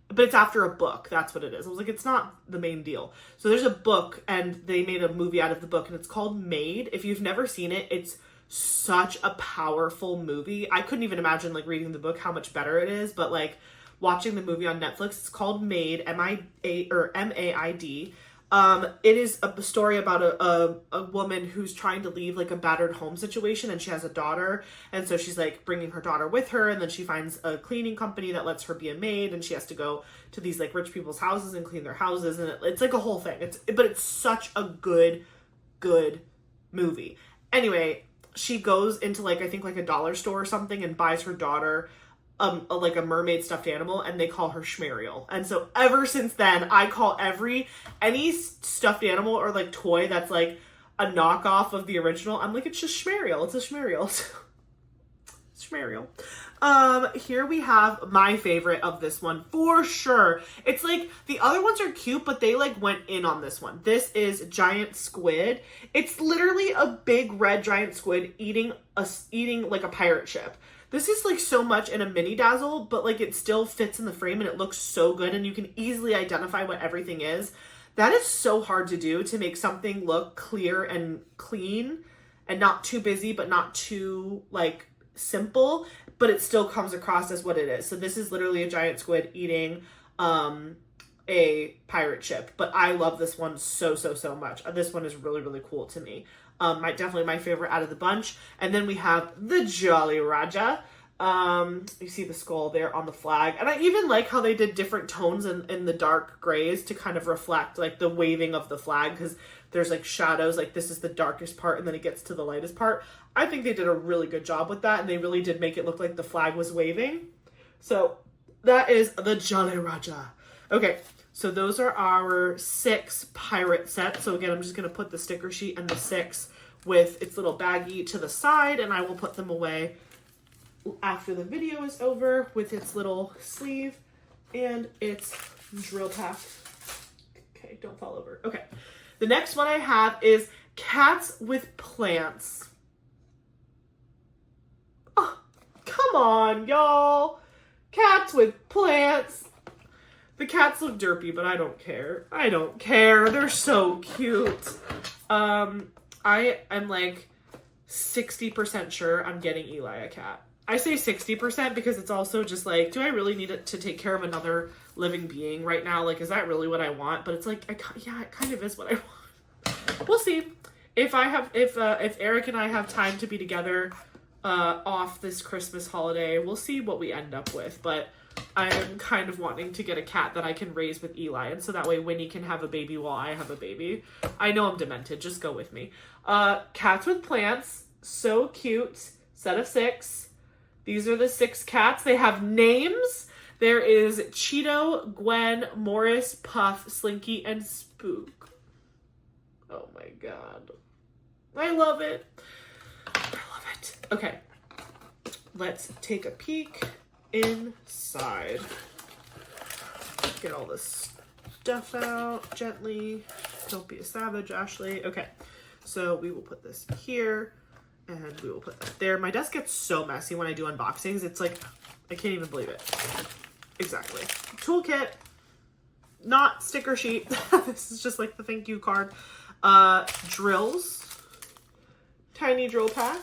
But it's after a book. That's what it is. I was like, it's not the main deal. So there's a book, and they made a movie out of the book, and it's called Maid. If you've never seen it, it's such a powerful movie. I couldn't even imagine like reading the book how much better it is, but like watching the movie on Netflix, it's called Maid, M-A-I-D. It is a story about a woman who's trying to leave like a battered home situation, and she has a daughter, and so she's like bringing her daughter with her, and then she finds a cleaning company that lets her be a maid, and she has to go to these like rich people's houses and clean their houses, and it's like a whole thing. But it's such a good movie. Anyway, she goes into like, I think like a dollar store or something, and buys her daughter like a mermaid stuffed animal, and they call her Schmariel. And so ever since then, I call any stuffed animal or like toy that's like a knockoff of the original, I'm like, it's just Schmariel. It's a Schmariel. Schmariel. Here we have my favorite of this one for sure. It's like, the other ones are cute, but they like went in on this one. This is giant squid. It's literally a big red giant squid eating like a pirate ship. This is like so much in a mini Dazzle, but like it still fits in the frame, and it looks so good, and you can easily identify what everything is. That is so hard to do, to make something look clear and clean and not too busy, but not too like simple, but it still comes across as what it is. So this is literally a giant squid eating a pirate ship, but I love this one so much. This one is really, really cool to me. Definitely my favorite out of the bunch. And then we have the Jolly Raja. You see the skull there on the flag. And I even like how they did different tones in the dark grays to kind of reflect like the waving of the flag, because there's like shadows, like this is the darkest part and then it gets to the lightest part. I think they did a really good job with that, and they really did make it look like the flag was waving. So that is the Jolly Raja. Okay, so those are our 6 pirate sets. So again, I'm just going to put the sticker sheet and the 6 with its little baggie to the side, and I will put them away after the video is over with its little sleeve and its drill pack. Okay, don't fall over. Okay, the next one I have is cats with plants. Oh, come on, y'all. Cats with plants. The cats look derpy, but I don't care. I don't care. They're so cute. I am like 60% sure I'm getting Eli a cat. I say 60% because it's also just like, do I really need it to take care of another living being right now? Like, is that really what I want? But it's like, yeah, it kind of is what I want. We'll see. If Eric and I have time to be together off this Christmas holiday, we'll see what we end up with. But I'm kind of wanting to get a cat that I can raise with Eli, and so that way Winnie can have a baby while I have a baby. I know I'm demented, just go with me. Cats with plants, so cute. Set of 6. These are the 6 cats. They have names. There is Cheeto, Gwen, Morris, Puff, Slinky, and Spook. Oh my god. I love it. I love it. Okay. Let's take a peek inside. Get all this stuff out gently. Don't be a savage, Ashley. Okay. So we will put this here. And we will put that there. My desk gets so messy when I do unboxings. It's like, I can't even believe it. Exactly. Toolkit. Not sticker sheet. This is just like the thank you card. Drills. Tiny drill pack.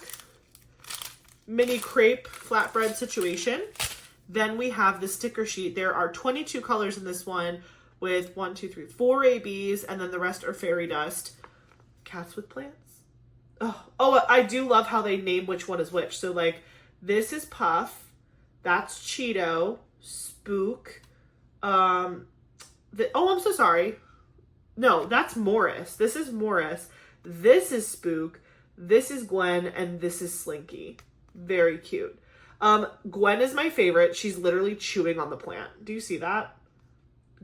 Mini crepe flatbread situation. Then we have the sticker sheet. There are 22 colors in this one with 4 ABs, and then the rest are fairy dust. Cats with plants. Oh, I do love how they name which one is which. So like, this is Puff, that's Cheeto, Spook, I'm so sorry. No, that's Morris. This is Morris. This is Spook. This is Gwen, and this is Slinky. Very cute. Gwen is my favorite. She's literally chewing on the plant. Do you see that?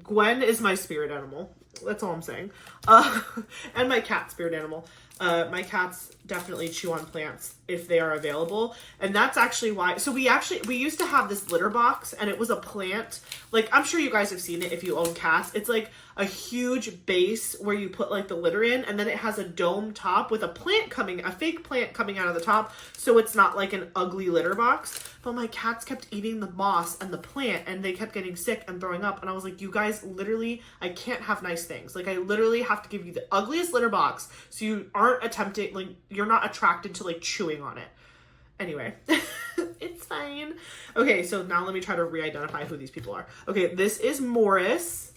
Gwen is my spirit animal. That's all I'm saying. And my cat spirit animal. My cats definitely chew on plants if they are available. And that's actually why. So we used to have this litter box, and it was a plant. Like, I'm sure you guys have seen it if you own cats. It's like a huge base where you put like the litter in, and then it has a dome top with a fake plant coming out of the top. So it's not like an ugly litter box. But my cats kept eating the moss and the plant, and they kept getting sick and throwing up. And I was like, you guys, literally, I can't have nice things. Like, I literally have to give you the ugliest litter box so you aren't attempting, like, you're not attracted to, like, chewing on it. Anyway, it's fine. Okay, so now let me try to re-identify who these people are. Okay, this is Morris.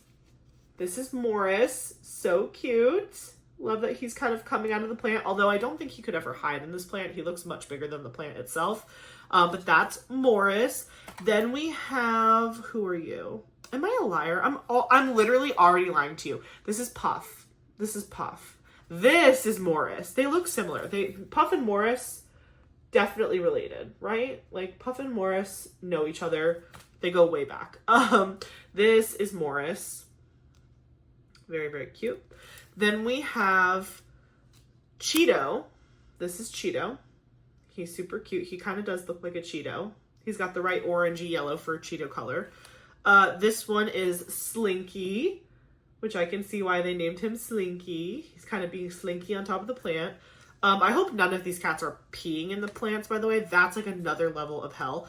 This is Morris. So cute. Love that he's kind of coming out of the plant, although I don't think he could ever hide in this plant. He looks much bigger than the plant itself. But that's Morris. Then we have, who are you? Am I a liar? I'm literally already lying to you. This is Puff. This is Puff. This is Morris. They look similar. Puff and Morris, definitely related, right? Like, Puff and Morris know each other. They go way back. This is Morris. Very, very cute. Then we have Cheeto. This is Cheeto. He's super cute. He kind of does look like a Cheeto. He's got the right orangey yellow for Cheeto color. This one is Slinky, which I can see why they named him Slinky. He's kind of being slinky on top of the plant. I hope none of these cats are peeing in the plants, by the way. That's like another level of hell.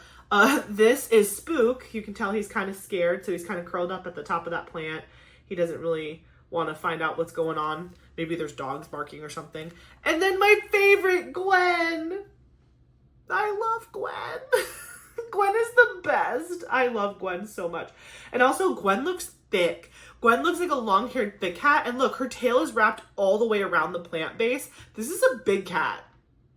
This is Spook. You can tell he's kind of scared, so he's kind of curled up at the top of that plant. He doesn't really want to find out what's going on. Maybe there's dogs barking or something. And then my favorite, Gwen. I love Gwen. Gwen is the best. I love Gwen so much. And also, Gwen looks thick. Gwen looks like a long-haired thick cat. And look, her tail is wrapped all the way around the plant base. This is a big cat.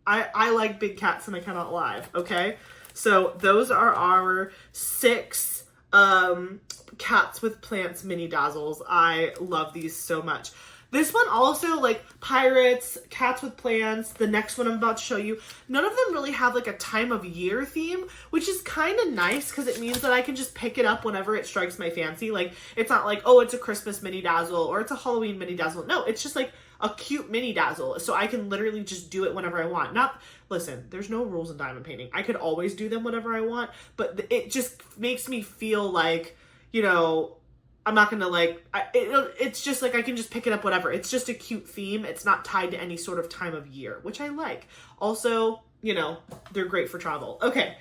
I like big cats and I cannot lie, okay? So those are our 6 Cats with Plants mini Dazzles. I love these so much. This one also, like pirates, cats with plants, the next one I'm about to show you, none of them really have like a time of year theme, which is kind of nice because it means that I can just pick it up whenever it strikes my fancy. Like, it's not like, oh, it's a Christmas mini Dazzle or it's a Halloween mini Dazzle. No, it's just like a cute mini Dazzle. So I can literally just do it whenever I want. Listen, there's no rules in diamond painting. I could always do them whenever I want, but it just makes me feel like, you know, I'm not going to like, it's just like I can just pick it up whatever. It's just a cute theme. It's not tied to any sort of time of year, which I like. Also, you know, they're great for travel. Okay,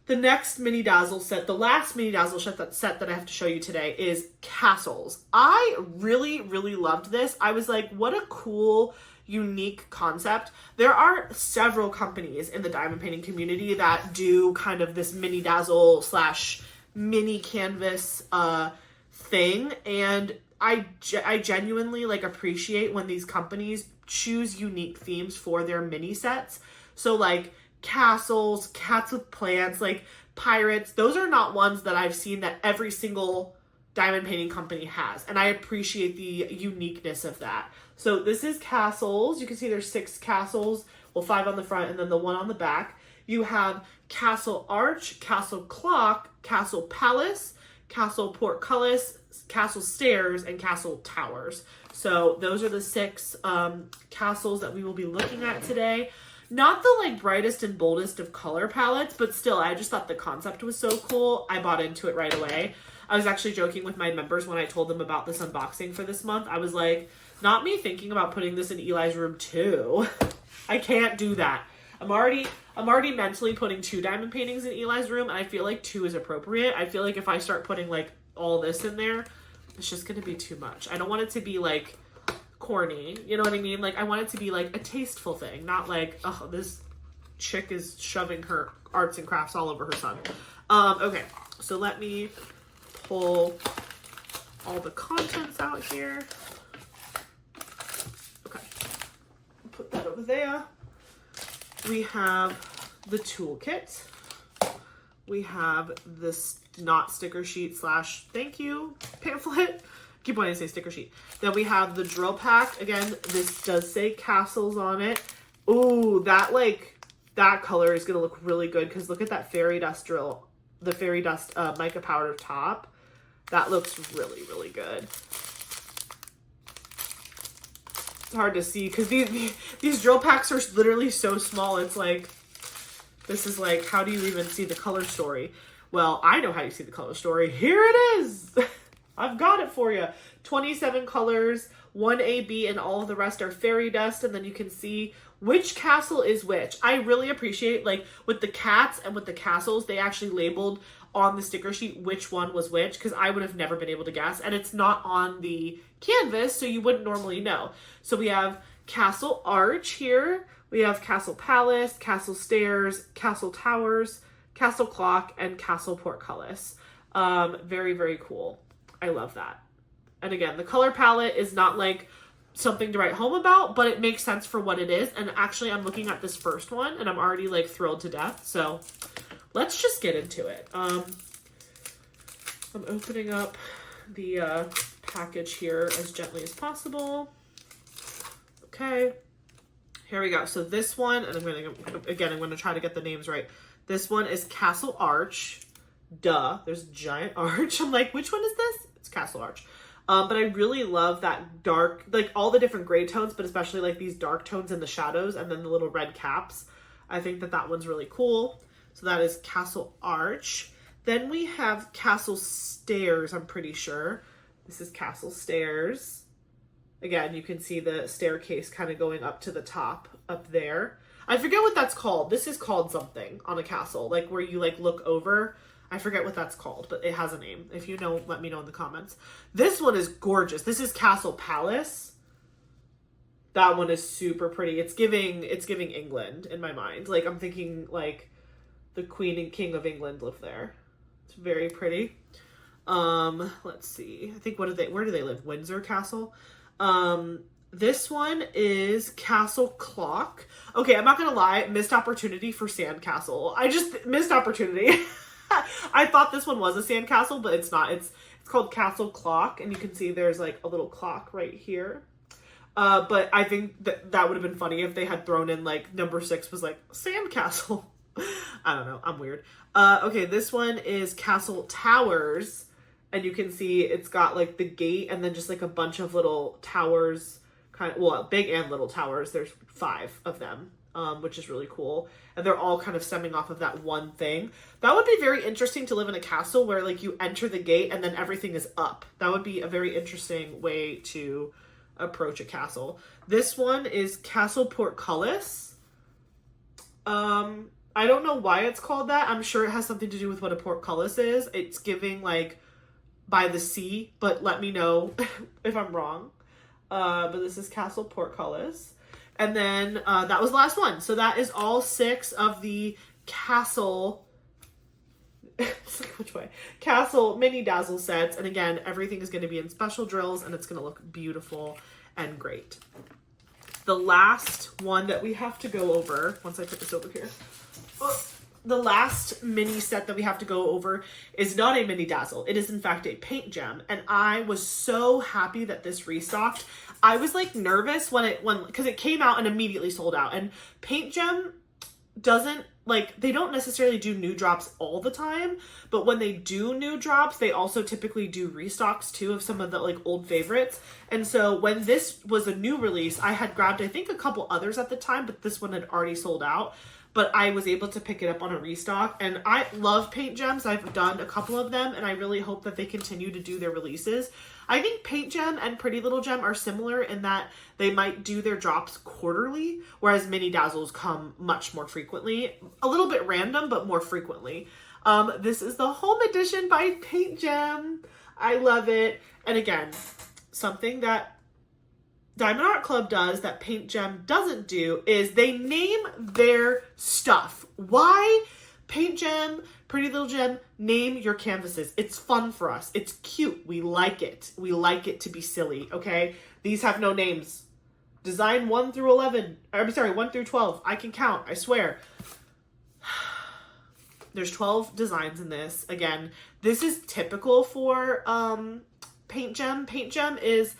the next mini Dazzle set, the last mini Dazzle set that I have to show you today is Castles. I really, really loved this. I was like, what a cool, unique concept. There are several companies in the diamond painting community that do kind of this mini Dazzle / mini canvas thing, and I genuinely like appreciate when these companies choose unique themes for their mini sets. So like castles, cats with plants, like pirates, those are not ones that I've seen that every single diamond painting company has, and I appreciate the uniqueness of that. So this is castles. You can see there's 6 castles, well 5 on the front and then the 1 on the back. You have castle arch, castle clock, castle palace, castle portcullis, castle stairs, and castle towers. So those are the 6 castles that we will be looking at today. Not the like brightest and boldest of color palettes, but still, I just thought the concept was so cool. I bought into it right away. I was actually joking with my members when I told them about this unboxing for this month. I was like, not me thinking about putting this in Eli's room too. I can't do that. I'm already mentally putting 2 diamond paintings in Eli's room, and I feel like 2 is appropriate. I feel like if I start putting like all this in there, it's just gonna be too much. I don't want it to be like corny, you know what I mean? Like, I want it to be like a tasteful thing, not like, oh, this chick is shoving her arts and crafts all over her son. Okay, so let me pull all the contents out here. Okay, put that over there. We have the toolkit. We have this not sticker sheet / thank you pamphlet. Keep wanting to say sticker sheet. Then we have the drill pack. Again, this does say castles on it. Ooh, that color is gonna look really good because look at that fairy dust drill, the fairy dust mica powder top. That looks really, really good. It's hard to see because these drill packs are literally so small. It's like, this is like, how do you even see the color story? Well, I know how you see the color story. Here it is. I've got it for you. 27 colors, 1 AB, and all of the rest are fairy dust. And then you can see which castle is which. I really appreciate, like, with the cats and with the castles, they actually labeled on the sticker sheet which one was which, because I would have never been able to guess. And it's not on the canvas, so you wouldn't normally know. So we have castle arch here. We have castle palace, castle stairs, castle towers, castle clock, and castle portcullis. Very, very cool. I love that. And again, the color palette is not like something to write home about, but it makes sense for what it is. And actually, I'm looking at this first one and I'm already like thrilled to death. So let's just get into it. I'm opening up the package here as gently as possible. Okay, here we go. So this one, and I'm going to try to get the names right. This one is Castle Arch. Duh, there's a giant arch. I'm like, which one is this? It's Castle Arch. But I really love that dark, like all the different gray tones, but especially like these dark tones in the shadows and then the little red caps. I think that one's really cool. So that is Castle Arch. Then we have Castle Stairs, I'm pretty sure. This is Castle Stairs. Again, you can see the staircase kind of going up to the top up there. I forget what that's called. This is called something on a castle, like where you like look over. I forget what that's called, but it has a name. If you know, let me know in the comments. This one is gorgeous. This is Castle Palace. That one is super pretty. It's giving England in my mind. Like, I'm thinking like the Queen and King of England live there. It's very pretty. Let's see. I think where do they live? Windsor Castle. This one is Castle Clock. Okay, I'm not gonna lie, missed opportunity for Sandcastle. I just missed opportunity. I thought this one was a sandcastle, but it's not. It's called Castle Clock, and you can see there's like a little clock right here. But I think that would have been funny if they had thrown in like number 6 was like sandcastle. I don't know. I'm weird. Okay, this one is Castle Towers, and you can see it's got like the gate and then just like a bunch of little towers, kind of, well, big and little towers. There's 5 of them, which is really cool. And they're all kind of stemming off of that one thing. That would be very interesting to live in a castle where like you enter the gate and then everything is up. That would be a very interesting way to approach a castle. This one is Castle Portcullis. I don't know why it's called that. I'm sure it has something to do with what a portcullis is. It's giving like by the sea, but let me know if I'm wrong. But this is Castle Portcullis. And then that was the last one. So that is all 6 of the castle which way? Castle mini Dazzle sets. And again, everything is going to be in special drills and it's going to look beautiful and great. The last one that we have to go over, once I put this over here, the last mini set that we have to go over is not a mini Dazzle. It is in fact a paint gem. And I was so happy that this restocked. I was like nervous because it came out and immediately sold out. And paint gem doesn't, like, they don't necessarily do new drops all the time, but when they do new drops, they also typically do restocks too of some of the like old favorites. And so when this was a new release, I had grabbed, I think, a couple others at the time, but this one had already sold out. But I was able to pick it up on a restock, and I love paint gems. I've done a couple of them, and I really hope that they continue to do their releases. I think Paint Gem and Pretty Little Gem are similar in that they might do their drops quarterly, whereas Mini Dazzles come much more frequently. A little bit random, but more frequently. This is the Home Edition by Paint Gem. I love it. And again, something that Diamond Art Club does that Paint Gem doesn't do is they name their stuff. Why? Paint Gem, Pretty Little Gem, name your canvases. It's fun for us. It's cute. We like it. We like it to be silly, okay? These have no names. Design 1 through 11. I'm sorry, 1 through 12. I can count, I swear. There's 12 designs in this. Again, this is typical for Paint Gem. Paint Gem is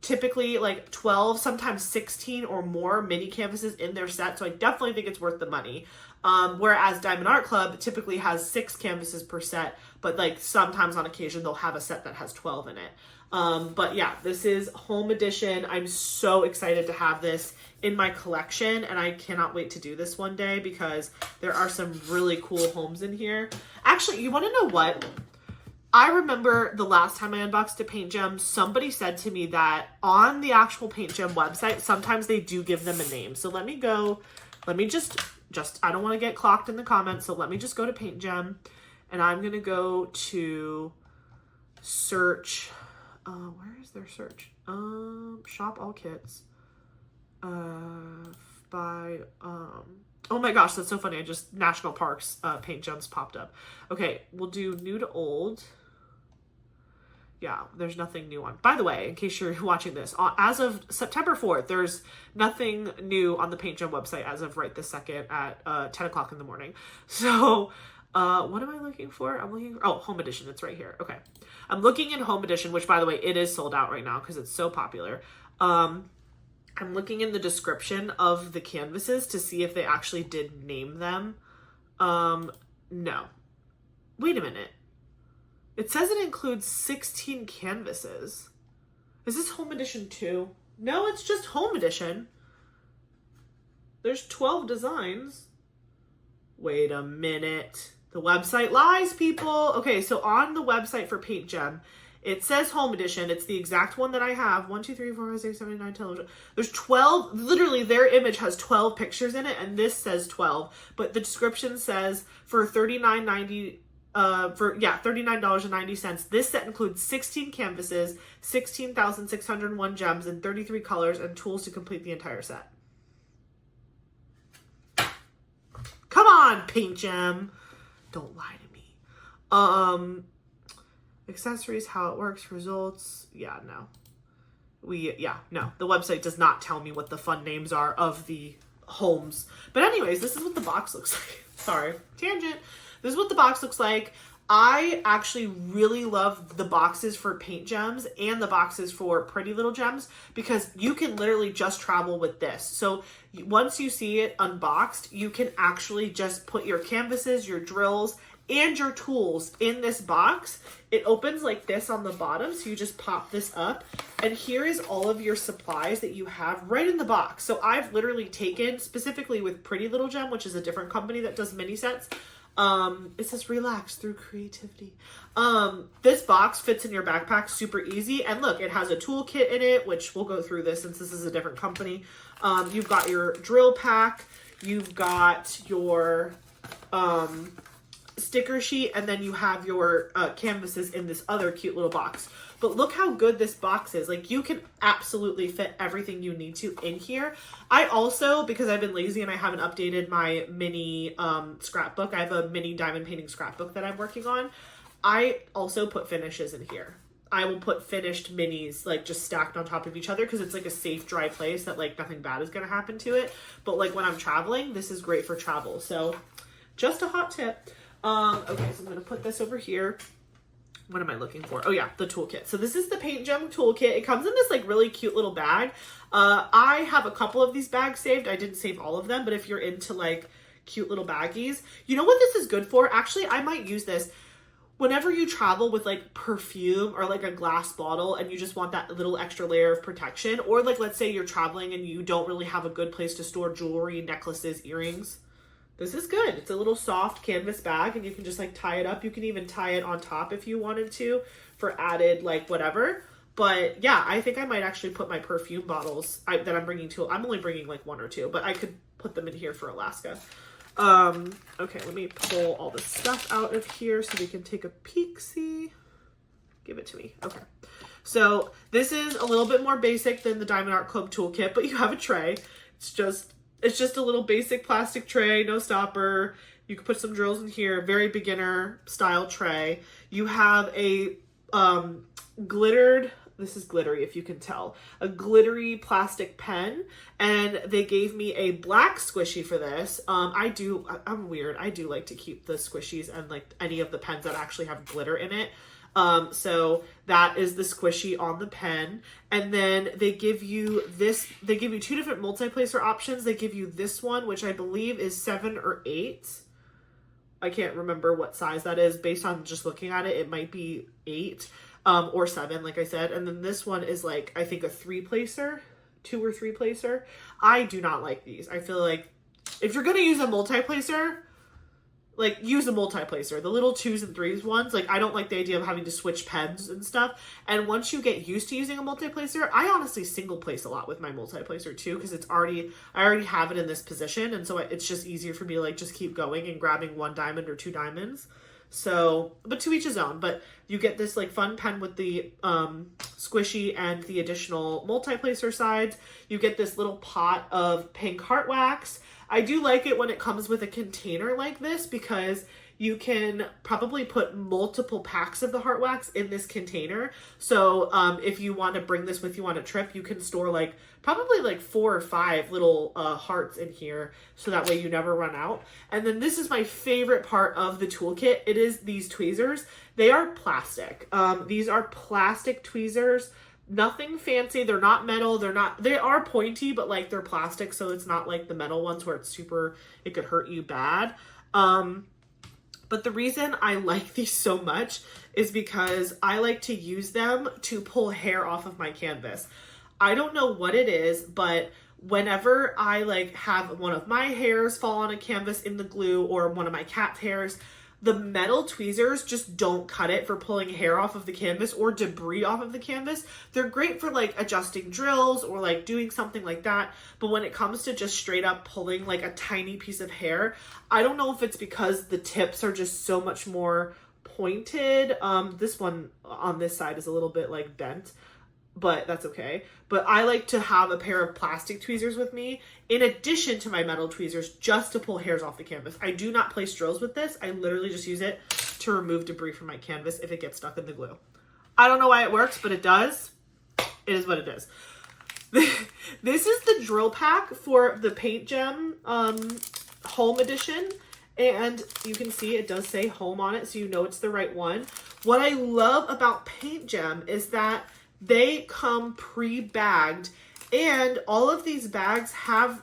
typically like 12, sometimes 16 or more mini canvases in their set. So I definitely think it's worth the money. Whereas Diamond Art Club typically has 6 canvases per set, but like sometimes on occasion they'll have a set that has 12 in it. But yeah, this is Home Edition. I'm so excited to have this in my collection, and I cannot wait to do this one day because there are some really cool homes in here. Actually, you want to know what? I remember the last time I unboxed a Paint Gem, somebody said to me that on the actual Paint Gem website, sometimes they do give them a name. So let me just, I don't want to get clocked in the comments, so let me just go to Paint Gem, and I'm going to go to search, where is their search? Shop all kits, by, oh my gosh, that's so funny. I just, National Parks, Paint Gems popped up. Okay, we'll do new to old. Yeah, there's nothing new on. By the way, in case you're watching this, as of September 4th, there's nothing new on the Paint Gem website as of right this second at 10 o'clock in the morning. So, what am I looking for? I'm looking for, Home Edition. It's right here. Okay. I'm looking in Home Edition, which, by the way, it is sold out right now because it's so popular. I'm looking in the description of the canvases to see if they actually did name them. No. Wait a minute. It says it includes 16 canvases. Is this Home Edition 2? No, it's just Home Edition. There's 12 designs. Wait a minute. The website lies, people. Okay, so on the website for Paint Gem, it says Home Edition. It's the exact one that I have. 1, 2, 3, 4, 5, 6, 7, 8, 9, 10, 11. There's 12. Literally, their image has 12 pictures in it, and this says 12. But the description says for $39.90. $39.90. This set includes 16 canvases, 16,601 gems in 33 colors, and tools to complete the entire set. Come on, Paint Gem. Don't lie to me. Accessories, how it works, results. Yeah, no. the website does not tell me what the fun names are of the homes. But anyways, this is what the box looks like. Sorry, tangent. This is what the box looks like. I actually really love the boxes for paint gems and the boxes for pretty little gems because you can literally just travel with this. So once you see it unboxed, you can actually just put your canvases, your drills, and your tools in this box. It opens like this on the bottom, so you just pop this up, and here is all of your supplies that you have right in the box. So I've literally taken, specifically with Pretty Little Gem, which is a different company that does mini sets, it says relax through creativity. This box fits in your backpack super easy, and look, it has a toolkit in it, which we'll go through this since this is a different company. You've got your drill pack, you've got your sticker sheet, and then you have your canvases in this other cute little box. But look how good this box is. Like, you can absolutely fit everything you need to in here. I also, because I've been lazy and I haven't updated my mini scrapbook, I have a mini diamond painting scrapbook that I'm working on. I also put finishes in here. I will put finished minis like just stacked on top of each other because it's like a safe, dry place that like nothing bad is going to happen to it. But like when I'm traveling, this is great for travel. So just a hot tip. Okay, so I'm going to put this over here. What am I looking for? Oh yeah, the toolkit. So this is the paint gem toolkit. It comes in this like really cute little bag. I have a couple of these bags saved. I didn't save all of them, but if you're into like cute little baggies, you know what this is good for? Actually, I might use this whenever you travel with like perfume or like a glass bottle and you just want that little extra layer of protection. Or like, let's say you're traveling and you don't really have a good place to store jewelry, necklaces, earrings. This is good. It's a little soft canvas bag and you can just like tie it up. You can even tie it on top if you wanted to for added like whatever. But yeah, I think I might actually put my perfume bottles that I'm bringing to, I'm only bringing like one or two, but I could put them in here for Alaska. Okay, let me pull all the stuff out of here so we can take a peek-see. Give it to me. Okay. So this is a little bit more basic than the Diamond Art Club toolkit, but you have a tray. It's just a little basic plastic tray, no stopper. You can put some drills in here, very beginner style tray. You have a glittered, this is glittery if you can tell, a glittery plastic pen, and they gave me a black squishy for this. I'm weird. I do like to keep the squishies and like any of the pens that actually have glitter in it. So that is the squishy on the pen. And then they give you this, they give you two different multi-placer options. They give you this one, which I believe is 7 or 8. I can't remember what size that is. Based on just looking at it, it might be 8, or 7, like I said. And then this one is like, I think a 3-placer, 2 or 3-placer. I do not like these. I feel like if you're going to use a multi-placer, like, use a multi-placer. The little 2s and 3s ones, like, I don't like the idea of having to switch pens and stuff. And once you get used to using a multi-placer, I honestly single place a lot with my multi-placer too, because I already have it in this position, and so it's just easier for me to like just keep going and grabbing 1 diamond or 2 diamonds. So, but to each his own. But you get this like fun pen with the squishy and the additional multi-placer sides. You get this little pot of pink heart wax. I do like it when it comes with a container like this because you can probably put multiple packs of the heart wax in this container. So if you want to bring this with you on a trip, you can store like probably like 4 or 5 little hearts in here, so that way you never run out. And then this is my favorite part of the toolkit. It is these tweezers. They are plastic. These are plastic tweezers. Nothing fancy. They're not metal. They are pointy, but like they're plastic, so it's not like the metal ones where it could hurt you bad. But the reason I like these so much is because I like to use them to pull hair off of my canvas. I don't know what it is, but whenever I like have one of my hairs fall on a canvas in the glue, or one of my cat's hairs, the metal tweezers just don't cut it for pulling hair off of the canvas or debris off of the canvas. They're great for like adjusting drills or like doing something like that. But when it comes to just straight up pulling like a tiny piece of hair, I don't know if it's because the tips are just so much more pointed. This one on this side is a little bit like bent, but that's okay. But I like to have a pair of plastic tweezers with me in addition to my metal tweezers, just to pull hairs off the canvas. I do not place drills with this. I literally just use it to remove debris from my canvas if it gets stuck in the glue. I don't know why it works, but it does. it is what it is. This is the drill pack for the Paint Gem Home Edition. And you can see it does say home on it, so you know it's the right one. What I love about Paint Gem is that they come pre-bagged, and all of these bags have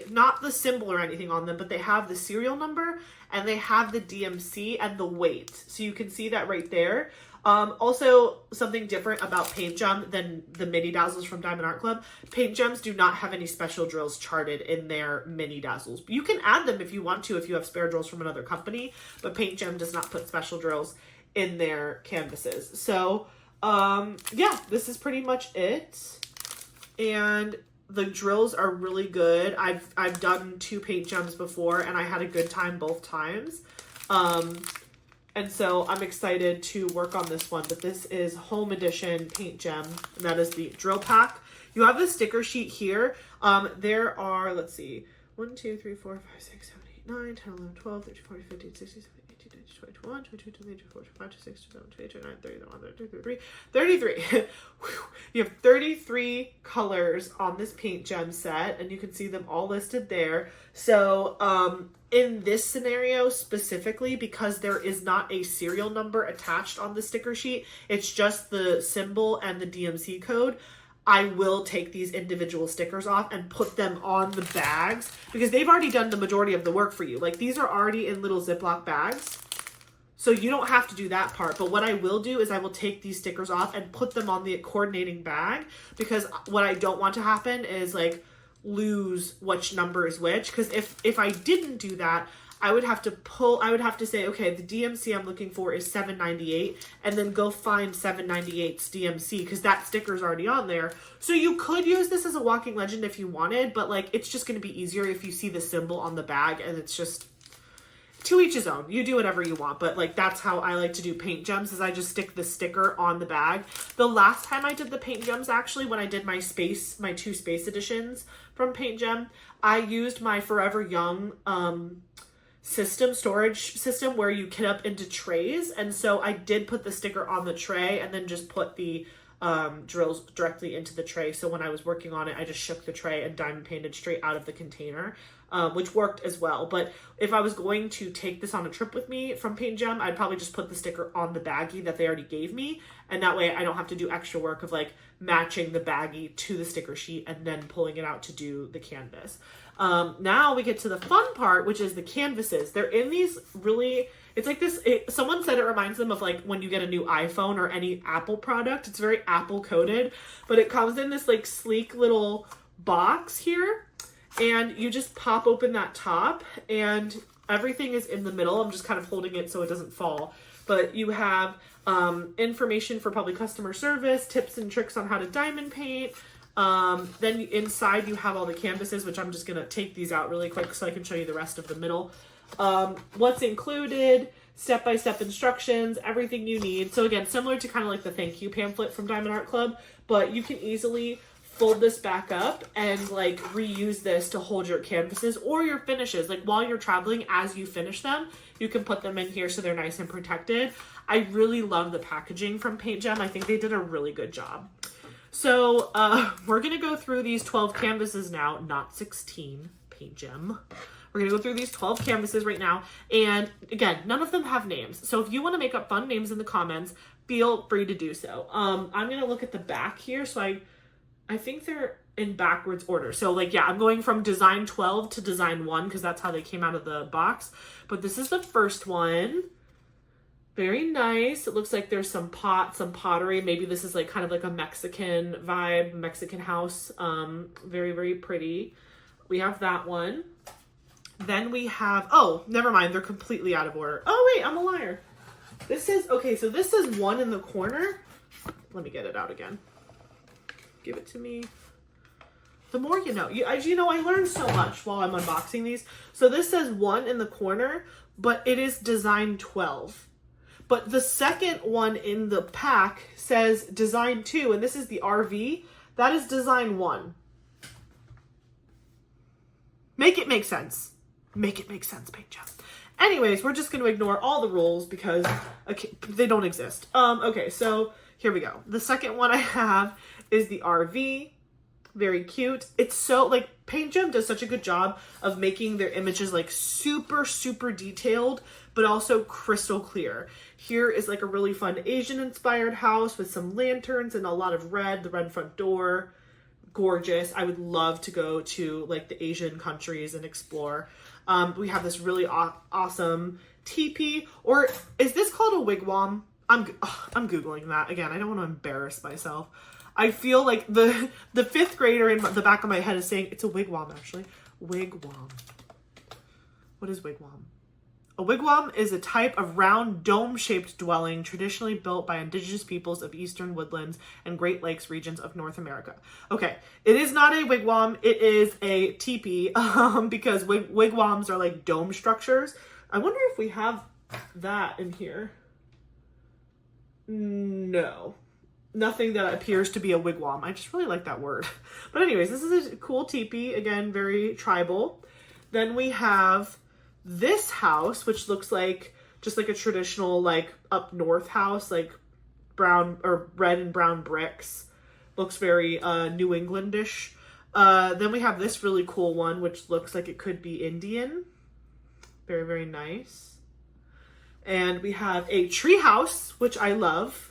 not the symbol or anything on them, but they have the serial number and they have the DMC and the weight. So you can see that right there. Also, something different about Paint Gem than the mini Dazzles from Diamond Art Club. Paint Gems do not have any special drills charted in their mini Dazzles. You can add them if you want to, if you have spare drills from another company, but Paint Gem does not put special drills in their canvases. So, yeah, this is pretty much it. And the drills are really good. I've done 2 Paint Gems before, and I had a good time both times. And so I'm excited to work on this one, but this is Home Edition Paint Gem, and that is the drill pack. You have the sticker sheet here. There are, let's see, 1, 2, 3, 4, 5, 6, 7, 8, 9, 10, 11, 12, 13, 14, 15, 16, 17, 18, 19, 20, 21, 22, 23, 24, 25, 26, 27, 28, 29, 30, 31, 32, 33. You have 33 colors on this Paint Gem set, and you can see them all listed there. So, in this scenario specifically, because there is not a serial number attached on the sticker sheet, it's just the symbol and the DMC code, I will take these individual stickers off and put them on the bags because they've already done the majority of the work for you. Like, these are already in little Ziploc bags, so you don't have to do that part. But what I will do is I will take these stickers off and put them on the coordinating bag, because what I don't want to happen is like lose which number is which, because if I didn't do that, I would have to say, okay, the DMC I'm looking for is 798, and then go find 798's DMC, because that sticker's already on there. So you could use this as a walking legend if you wanted, but like, it's just going to be easier if you see the symbol on the bag, and it's just to each his own. You do whatever you want, but like, that's how I like to do Paint Gems, is I just stick the sticker on the bag. The last time I did the Paint Gems, actually, when I did my 2 space editions from Paint Gem, I used my Forever Young storage system where you kit up into trays, and so I did put the sticker on the tray and then just put the drills directly into the tray. So when I was working on it, I just shook the tray and diamond painted straight out of the container, which worked as well. But if I was going to take this on a trip with me from Paint Gem, I'd probably just put the sticker on the baggie that they already gave me, and that way I don't have to do extra work of like matching the baggie to the sticker sheet and then pulling it out to do the canvas. Now we get to the fun part, which is the canvases. They're in these really, it's like this, someone said it reminds them of like when you get a new iPhone or any Apple product. It's very Apple coded, but it comes in this like sleek little box here, and you just pop open that top and everything is in the middle. I'm just kind of holding it so it doesn't fall, but you have information for probably customer service, tips and tricks on how to diamond paint. Then inside you have all the canvases, which I'm just going to take these out really quick so I can show you the rest of the middle. What's included, step-by-step instructions, everything you need. So again, similar to kind of like the thank you pamphlet from Diamond Art Club, but you can easily fold this back up and like reuse this to hold your canvases or your finishes. Like while you're traveling, as you finish them, you can put them in here so they're nice and protected. I really love the packaging from Paint Gem. I think they did a really good job. So we're going to go through these 12 canvases now, not 16, Paint Gem. We're going to go through these 12 canvases right now. And again, none of them have names. So if you want to make up fun names in the comments, feel free to do so. I'm going to look at the back here. So I think they're in backwards order. So like, yeah, I'm going from design 12 to design 1 because that's how they came out of the box. But this is the first one. Very nice. It looks like there's some pottery. Maybe this is like kind of like a Mexican vibe, Mexican house. Very, very pretty. We have that one. Then we have, oh, never mind. They're completely out of order. Oh, wait, I'm a liar. This is, okay, so this is 1 in the corner. Let me get it out again. Give it to me. The more you know. As you know, I learned so much while I'm unboxing these. So this says 1 in the corner, but it is design 12. But the second one in the pack says design 2, and this is the RV. That is design 1. Make it make sense. Make it make sense, Paint Gem. Anyways, we're just going to ignore all the rules because they don't exist. Okay, so here we go. The second one I have is the RV. Very cute. It's so, like, Paint Gem does such a good job of making their images like super, super detailed, but also crystal clear. Here is like a really fun Asian inspired house with some lanterns and a lot of red, the red front door. Gorgeous. I would love to go to like the Asian countries and explore. We have this really awesome teepee, or is this called a wigwam? I'm Googling that again. I don't want to embarrass myself. I feel like the fifth grader in the back of my head is saying it's a wigwam, actually. Wigwam. What is wigwam? A wigwam is a type of round dome-shaped dwelling traditionally built by indigenous peoples of eastern woodlands and Great Lakes regions of North America. Okay, it is not a wigwam, it is a teepee, because wigwams are like dome structures. I wonder if we have that in here. No. Nothing that appears to be a wigwam. I just really like that word. But anyways, this is a cool teepee. Again, very tribal. Then we have this house, which looks like just like a traditional like up north house, like brown or red and brown bricks. Looks very New Englandish. Then we have this really cool one, which looks like it could be Indian. Very, very nice. And we have a tree house, which I love.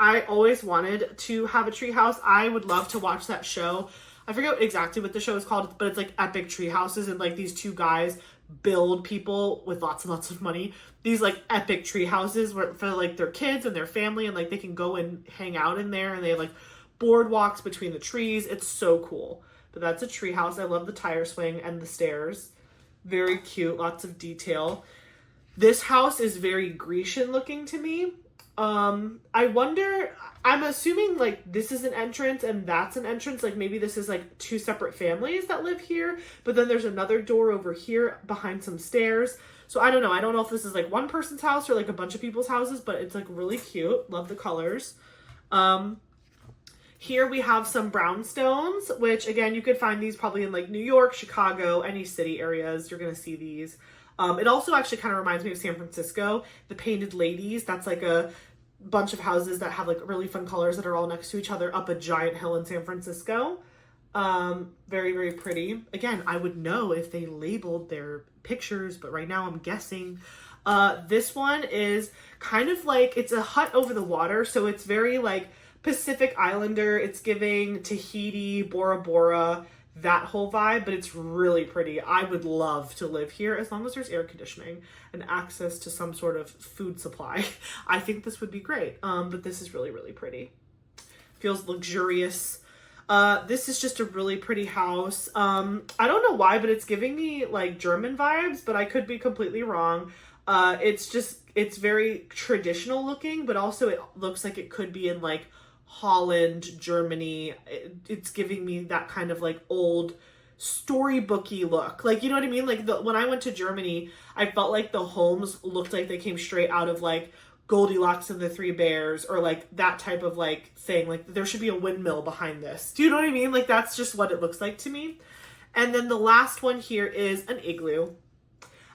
I always wanted to have a tree house. I would love to watch that show. I forget exactly what the show is called, but it's like epic tree houses, and like these two guys build people with lots and lots of money. These like epic tree houses where for like their kids and their family, and like they can go and hang out in there, and they have like boardwalks between the trees. It's so cool. But that's a tree house. I love the tire swing and the stairs. Very cute, lots of detail. This house is very Grecian looking to me. I wonder, I'm assuming like this is an entrance and that's an entrance. Like maybe this is like two separate families that live here, but then there's another door over here behind some stairs. So I don't know. I don't know if this is like one person's house or like a bunch of people's houses, but it's like really cute. Love the colors. Here we have some brownstones, which again, you could find these probably in like New York, Chicago, any city areas. You're going to see these. It also actually kind of reminds me of San Francisco. The Painted Ladies, that's like a bunch of houses that have like really fun colors that are all next to each other up a giant hill in San Francisco. Very, very pretty. Again, I would know if they labeled their pictures, but right now I'm guessing. This one is kind of like, it's a hut over the water, so it's very like Pacific Islander. It's giving Tahiti, Bora Bora, that whole vibe, but it's really pretty. I would love to live here as long as there's air conditioning and access to some sort of food supply. I think this would be great. But this is really, really pretty. Feels luxurious. This is just a really pretty house. I don't know why, but it's giving me like German vibes, but I could be completely wrong. It's very traditional looking, but also it looks like it could be in like Holland, Germany. It's giving me that kind of like old storybooky look. Like, you know what I mean? Like when I went to Germany, I felt like the homes looked like they came straight out of like Goldilocks and the Three Bears, or like that type of like thing. Like there should be a windmill behind this. Do you know what I mean? Like that's just what it looks like to me. And then the last one here is an igloo.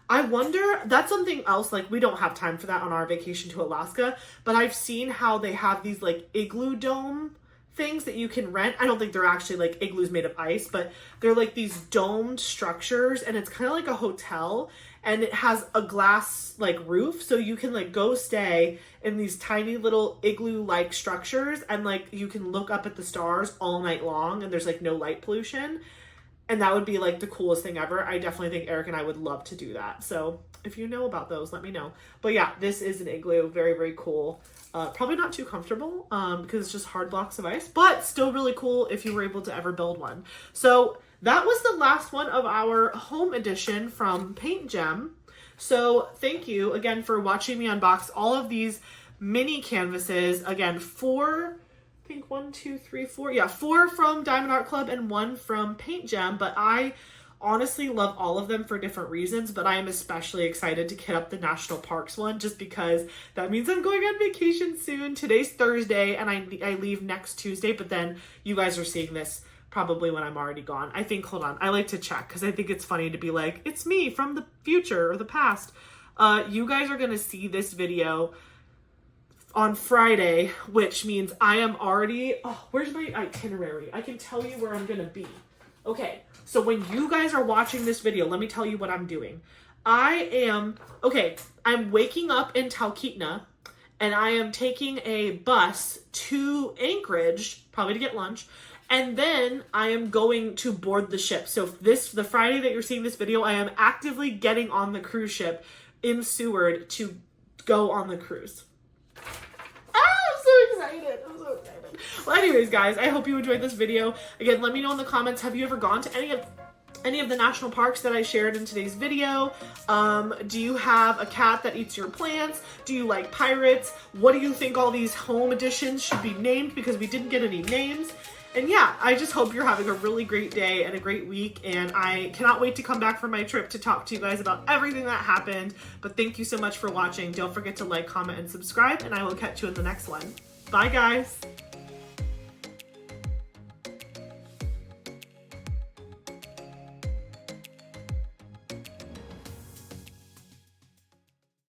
I wonder, that's something else, like we don't have time for that on our vacation to Alaska, but I've seen how they have these like igloo dome things that you can rent. I don't think they're actually like igloos made of ice, but they're like these domed structures, and it's kind of like a hotel, and it has a glass like roof, so you can like go stay in these tiny little igloo like structures, and like you can look up at the stars all night long, and there's like no light pollution. And that would be like the coolest thing ever. I definitely think Eric and I would love to do that. So if you know about those, let me know. But yeah, this is an igloo. Very, very cool. Probably not too comfortable because it's just hard blocks of ice, but still really cool if you were able to ever build one. So that was the last one of our home edition from Paint Gem. So thank you again for watching me unbox all of these mini canvases. Again, four from Diamond Art Club and one from Paint Gem, but I honestly love all of them for different reasons, but I am especially excited to get up the national parks one just because that means I'm going on vacation soon. Today's Thursday and I leave next Tuesday, but then you guys are seeing this probably when I'm already gone. I think, hold on, I like to check because I think it's funny to be like, it's me from the future or the past. You guys are going to see this video on Friday, which means I am already, oh, where's my itinerary? I can tell you where I'm gonna be. Okay, so when you guys are watching this video, let me tell you what I'm doing. I'm waking up in Talkeetna, and I am taking a bus to Anchorage, probably to get lunch, and then I am going to board the ship. So the Friday that you're seeing this video, I am actively getting on the cruise ship in Seward to go on the cruise. I'm so excited. Well, anyways, guys, I hope you enjoyed this video. Again, let me know in the comments, have you ever gone to any of the national parks that I shared in today's video? Do you have a cat that eats your plants? Do you like pirates? What do you think all these home editions should be named? Because we didn't get any names. And yeah, I just hope you're having a really great day and a great week, and I cannot wait to come back from my trip to talk to you guys about everything that happened. But thank you so much for watching. Don't forget to like, comment, and subscribe, and I will catch you in the next one. Bye, guys.